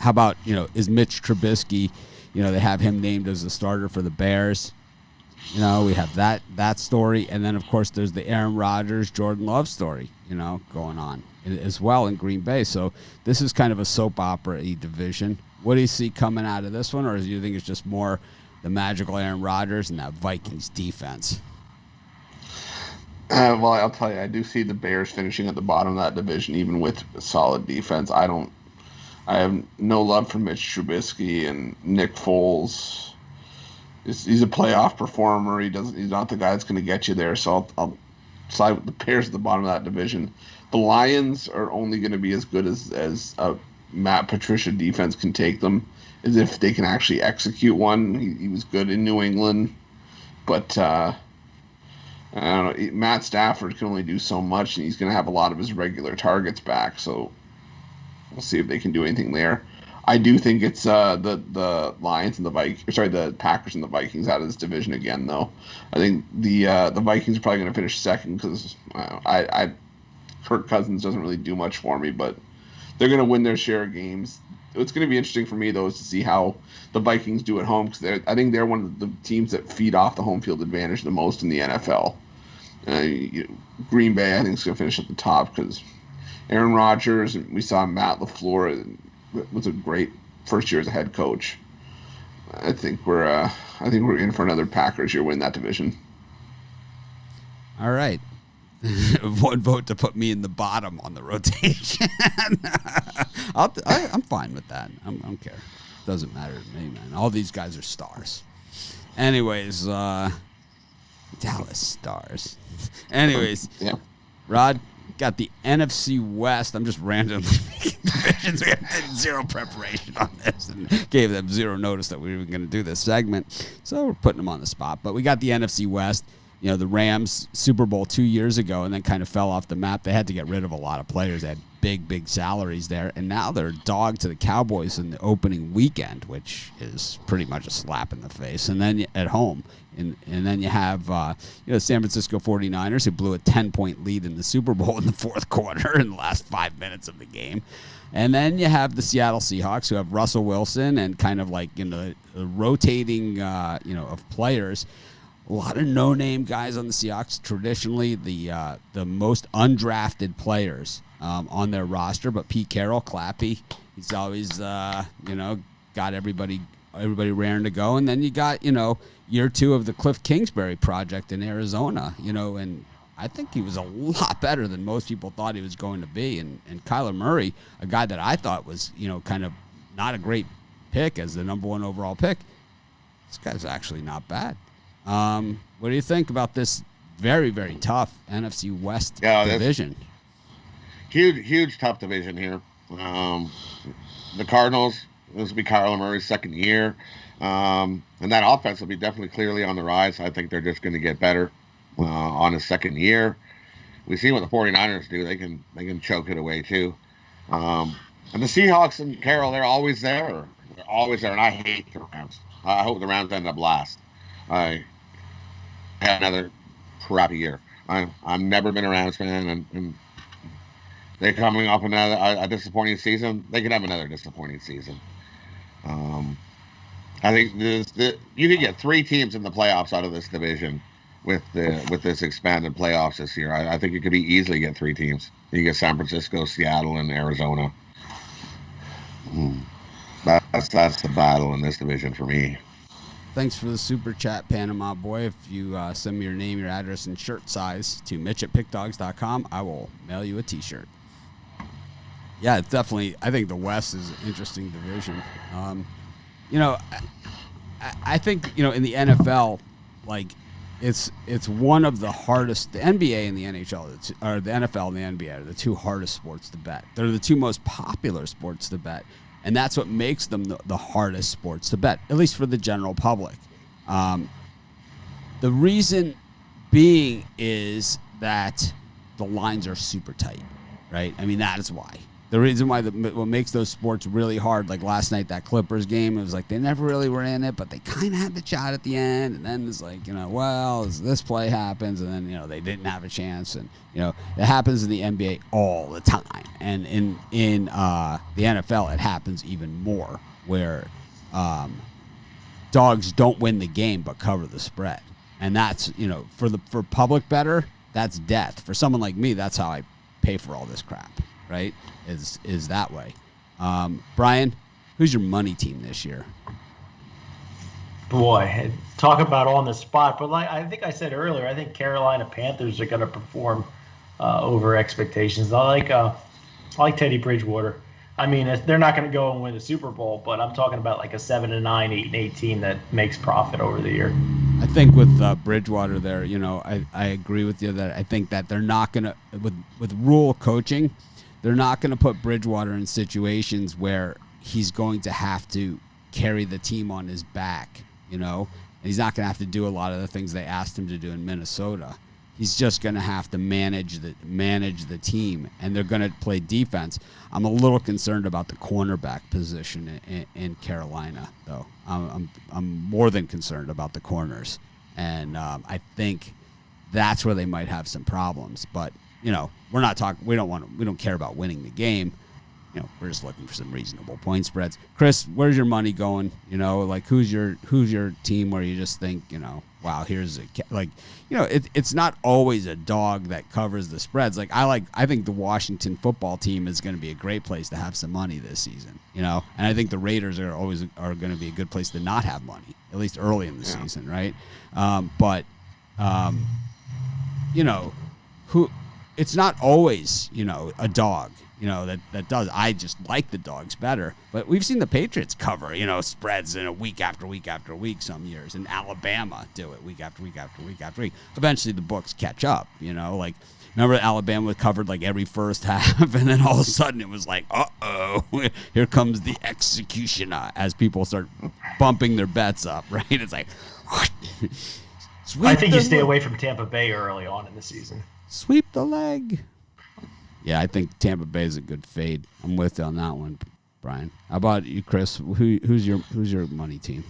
about, is Mitch Trubisky, they have him named as the starter for the Bears. We have that story. And then, of course, there's the Aaron Rodgers, Jordan Love story, going on as well in Green Bay. So this is kind of a soap opera-y division. What do you see coming out of this one? Or do you think it's just more the magical Aaron Rodgers and that Vikings defense? Well, I'll tell you, I do see the Bears finishing at the bottom of that division, even with a solid defense. I have no love for Mitch Trubisky and Nick Foles. He's a playoff performer. He's not the guy that's going to get you there. So I'll side with the Bears at the bottom of that division. The Lions are only going to be as good as a Matt Patricia defense can take them, as if they can actually execute one. He was good in New England, but I don't know. Matt Stafford can only do so much, and he's going to have a lot of his regular targets back. So we'll see if they can do anything there. I do think it's the Lions and the Packers and the Vikings out of this division again, though. I think the Vikings are probably going to finish second because Kirk Cousins doesn't really do much for me, but they're going to win their share of games. What's going to be interesting for me, though, is to see how the Vikings do at home, because I think they're one of the teams that feed off the home field advantage the most in the NFL. Green Bay, I think, is going to finish at the top because Aaron Rodgers, and we saw Matt LaFleur was a great first year as a head coach. I think we're in for another Packers year win that division. All right. One vote to put me in the bottom on the rotation. I'm fine with that. I don't care. Doesn't matter to me, man. All these guys are stars. Anyways, Dallas Stars. Anyways, yeah. Rod, got the NFC West. I'm just randomly making divisions. We had zero preparation on this and gave them zero notice that we were going to do this segment. So we're putting them on the spot. But we got the NFC West. The Rams, Super Bowl 2 years ago, and then kind of fell off the map. They had to get rid of a lot of players. They had big salaries there. And now they're a dog to the Cowboys in the opening weekend, which is pretty much a slap in the face. And then at home. And then you have San Francisco 49ers, who blew a 10-point lead in the Super Bowl in the fourth quarter in the last 5 minutes of the game. And then you have the Seattle Seahawks, who have Russell Wilson and kind of like the rotating of players. A lot of no-name guys on the Seahawks. Traditionally, the most undrafted players on their roster. But Pete Carroll, Clappy, he's always got everybody raring to go. And then you got year two of the Cliff Kingsbury project in Arizona. And I think he was a lot better than most people thought he was going to be. And Kyler Murray, a guy that I thought was kind of not a great pick as the number one overall pick. This guy's actually not bad. What do you think about this very, very tough NFC West division? Huge tough division here. The Cardinals, this will be Kyler Murray's second year. And that offense will be definitely clearly on the rise. I think they're just going to get better on his second year. We see what the 49ers do. They can choke it away too. And the Seahawks and Carroll, they're always there. They're always there, and I hate the Rams. I hope the Rams end up last. I had another crappy year. I'm never been a Rams fan, and they're coming off another a disappointing season. They could have another disappointing season. I think you could get 3 teams in the playoffs out of this division with this expanded playoffs this year. I think you could easily get 3 teams. You get San Francisco, Seattle, and Arizona. That's the battle in this division for me. Thanks for the super chat, Panama Boy. If you send me your name, your address, and shirt size to Mitch@pickdogs.com, I will mail you a T-shirt. Yeah, it's definitely. I think the West is an interesting division. I think in the NFL, like it's one of the hardest. The NBA and the NHL, or the NFL and the NBA, are the 2 hardest sports to bet. They're the 2 most popular sports to bet. And that's what makes them the hardest sports to bet, at least for the general public. The reason being is that the lines are super tight, right? I mean, that is why. The reason why what makes those sports really hard, like last night, that Clippers game, it was like they never really were in it, but they kind of had the shot at the end. And then it's like, well, this play happens, and then, they didn't have a chance. And, it happens in the NBA all the time. And in the NFL, it happens even more, where dogs don't win the game but cover the spread. And that's, for public bettor, that's death. For someone like me, that's how I pay for all this crap. Right, is that way. Brian, who's your money team this year? Boy, talk about on the spot. But like I think I said earlier, I think Carolina Panthers are going to perform over expectations. I like Teddy Bridgewater. I mean, they're not going to go and win the Super Bowl, but I'm talking about like a 7-9, 8-8 team that makes profit over the year. I think with Bridgewater there, I agree with you that I think that they're not going to, with rule coaching, they're not going to put Bridgewater in situations where he's going to have to carry the team on his back, and he's not going to have to do a lot of the things they asked him to do in Minnesota. He's just going to have to manage the team, and they're going to play defense. I'm a little concerned about the cornerback position in Carolina, though. I'm more than concerned about the corners, and I think that's where they might have some problems. But we're not talking. We don't care about winning the game. We're just looking for some reasonable point spreads. Chris, where's your money going? Like who's your team where you just think, wow, here's it's not always a dog that covers the spreads. I think the Washington football team is going to be a great place to have some money this season. And I think the Raiders are going to be a good place to not have money, at least early in the season, right? Who. It's not always, a dog, that does. I just like the dogs better. But we've seen the Patriots cover, spreads in a week after week after week some years. And Alabama do it week after week after week after week. Eventually the books catch up, remember Alabama covered like every first half. And then all of a sudden it was like, uh-oh, here comes the executioner as people start bumping their bets up, right? It's like, I think you stay away from Tampa Bay early on in the season. Sweep the leg. Yeah, I think Tampa Bay is a good fade. I'm with you on that one, Brian. How about you, Chris? Who's your money team?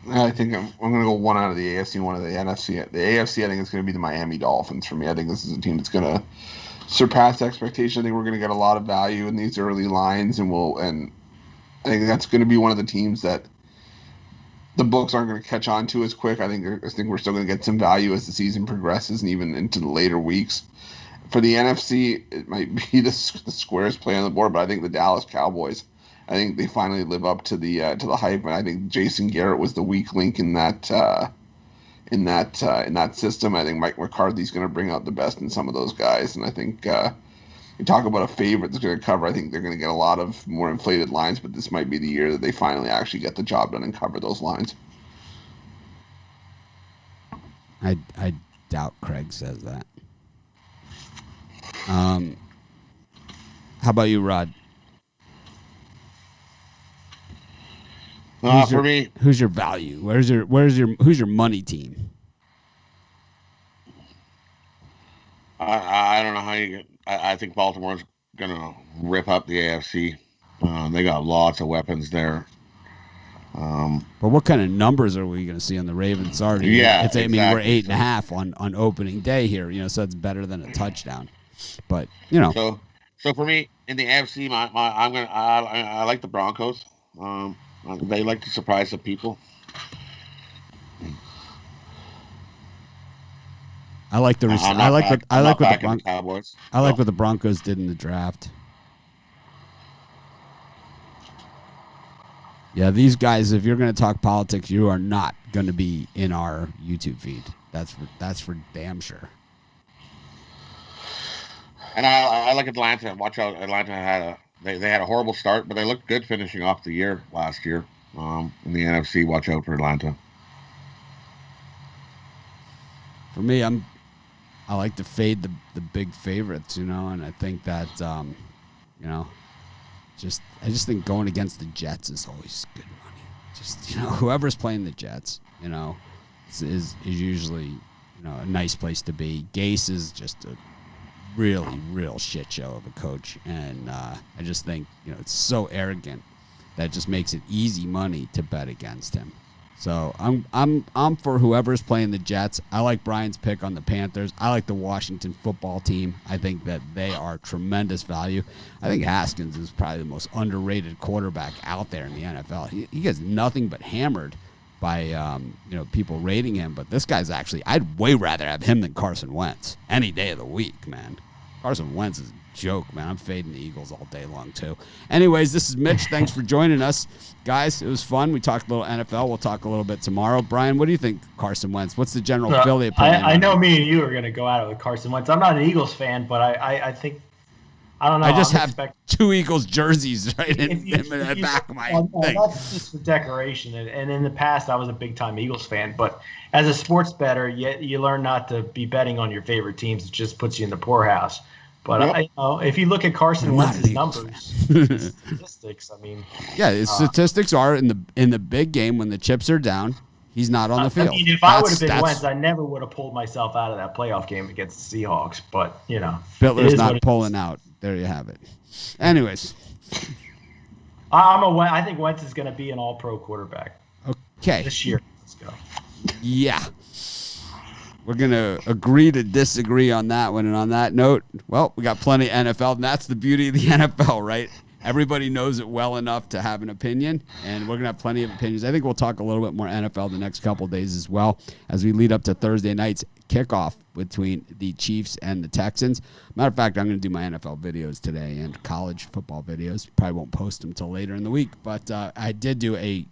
I think I'm going to go one out of the AFC, one of the NFC. The AFC, I think it's going to be the Miami Dolphins for me. I think this is a team that's going to surpass expectation. I think we're going to get a lot of value in these early lines, and I think that's going to be one of the teams that the books aren't going to catch on to as quick. I think we're still going to get some value as the season progresses and even into the later weeks. For the NFC, it might be the squarest play on the board, but I think the Dallas Cowboys, I think they finally live up to the hype, and I think Jason Garrett was the weak link in that system. I think Mike McCarthy's going to bring out the best in some of those guys, and I think you talk about a favorite that's going to cover. I think they're going to get a lot of more inflated lines, but this might be the year that they finally actually get the job done and cover those lines. I doubt Craig says that. How about you, Rod? For me, who's your value? Who's your money team? I don't know how you get. I think Baltimore's gonna rip up the AFC. They got lots of weapons there. But what kind of numbers are we going to see on the Ravens already? Yeah, I mean, we're exactly. 8.5 on opening day here, so that's better than a touchdown. But so for me in the AFC, I like the Broncos. They like to surprise the people. I like what the Broncos did in the draft. Yeah, these guys, if you're going to talk politics, you are not going to be in our YouTube feed. That's for damn sure. And I like Atlanta. Watch out, Atlanta they had a horrible start, but they looked good finishing off the year last year. In the NFC, watch out for Atlanta. For me, I like to fade the big favorites, and I think that I just think going against the Jets is always good money. Just whoever's playing the Jets, is usually a nice place to be. Gase is just a really real shit show of a coach, and I just think it's so arrogant that it just makes it easy money to bet against him. So I'm for whoever's playing the Jets. I like Brian's pick on the Panthers. I like the Washington football team. I think that they are tremendous value. I think Haskins is probably the most underrated quarterback out there in the NFL. He gets nothing but hammered by people rating him, but this guy's I'd way rather have him than Carson Wentz any day of the week, man. Carson Wentz is a joke, man. I'm fading the Eagles all day long, too. Anyways, this is Mitch. Thanks for joining us. Guys, it was fun. We talked a little NFL. We'll talk a little bit tomorrow. Brian, what do you think, Carson Wentz? What's the general Philly opinion? I know me and you are going to go at it with Carson Wentz. I'm not an Eagles fan, but I think I don't know. I just have two Eagles jerseys right in the back of my thing. That's just for decoration. And in the past, I was a big-time Eagles fan. But as a sports bettor, you learn not to be betting on your favorite teams. It just puts you in the poorhouse. But if you look at Carson Wentz's numbers, statistics, his statistics are in the big game when the chips are down. He's not on the field. If I would have been Wentz, I never would have pulled myself out of that playoff game against the Seahawks. But Bitler's not pulling out. There you have it. Anyways, I think Wentz is going to be an All-Pro quarterback. Okay. This year, let's go. Yeah. We're going to agree to disagree on that one. And on that note, well, we got plenty of NFL, and that's the beauty of the NFL, right? Everybody knows it well enough to have an opinion, and we're going to have plenty of opinions. I think we'll talk a little bit more NFL the next couple of days as well as we lead up to Thursday night's kickoff between the Chiefs and the Texans. Matter of fact, I'm going to do my NFL videos today and college football videos. Probably won't post them until later in the week, but I did do a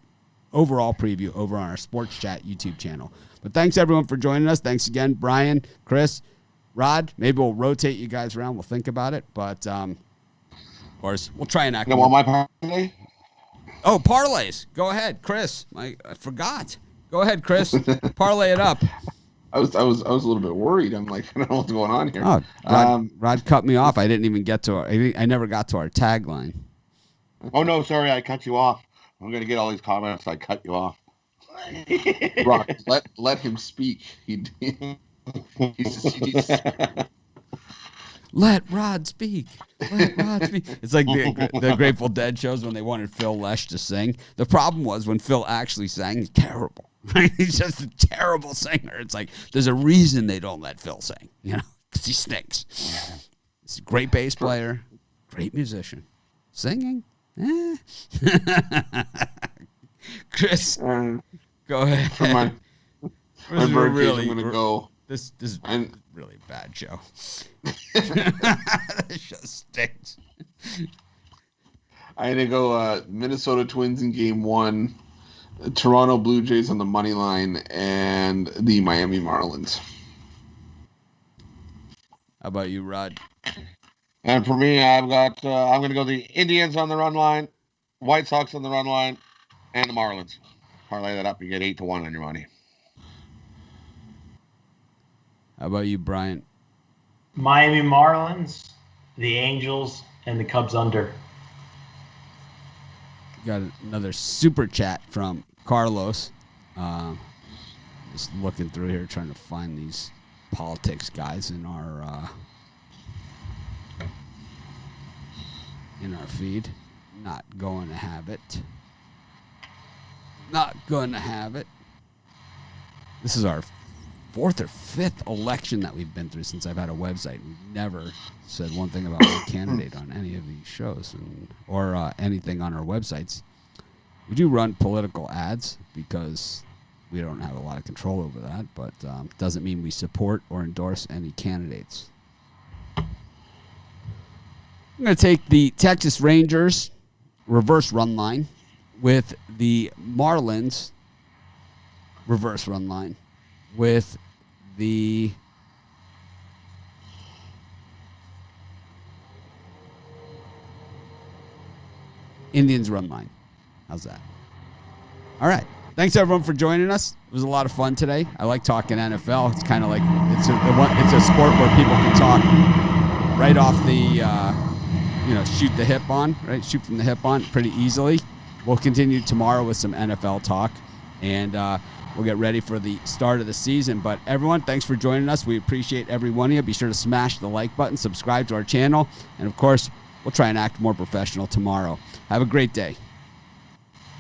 overall preview over on our Sports Chat YouTube channel. But thanks, everyone, for joining us. Thanks again, Brian, Chris, Rod. Maybe we'll rotate you guys around. We'll think about it. But, of course, we'll try and act. You want my parlay? Oh, parlays. Go ahead, Chris. I forgot. Go ahead, Chris. Parlay it up. I was a little bit worried. I'm like, I don't know what's going on here. Oh, Rod cut me off. I didn't even get to I never got to our tagline. Oh, no, sorry. I cut you off. I'm going to get all these comments. I cut you off. Brock, let him speak. Let Rod speak. Let Rod speak. It's like the Grateful Dead shows when they wanted Phil Lesh to sing. The problem was when Phil actually sang, he's terrible. Right? He's just a terrible singer. It's like there's a reason they don't let Phil sing, because he stinks. He's a great bass player, great musician. Singing? Chris, go ahead. For my birthday, I'm going to go. This is a really bad show. This show stinks. I'm going to go Minnesota Twins in Game 1, Toronto Blue Jays on the money line, and the Miami Marlins. How about you, Rod? And for me, I'm going to go the Indians on the run line, White Sox on the run line, and the Marlins. Parlay that up, you get 8-1 on your money. How about you, Brian? Miami Marlins, the Angels, and the Cubs under. Got another super chat from Carlos. Just looking through here, trying to find these politics guys in our in our feed. Not going to have it. Not going to have it. This is our 4th or 5th election that we've been through since I've had a website. We've never said one thing about a candidate on any of these shows or anything on our websites. We do run political ads because we don't have a lot of control over that, but doesn't mean we support or endorse any candidates. I'm going to take the Texas Rangers reverse run line with the Marlins reverse run line with the Indians run line. How's that? All right. Thanks everyone for joining us. It was a lot of fun today. I like talking NFL. It's kind of like it's a sport where people can talk right off the shoot the hip on, right? Shoot from the hip on pretty easily. We'll continue tomorrow with some NFL talk, and we'll get ready for the start of the season. But everyone, thanks for joining us. We appreciate every one of you. Be sure to smash the like button, subscribe to our channel, and of course, we'll try and act more professional tomorrow. Have a great day.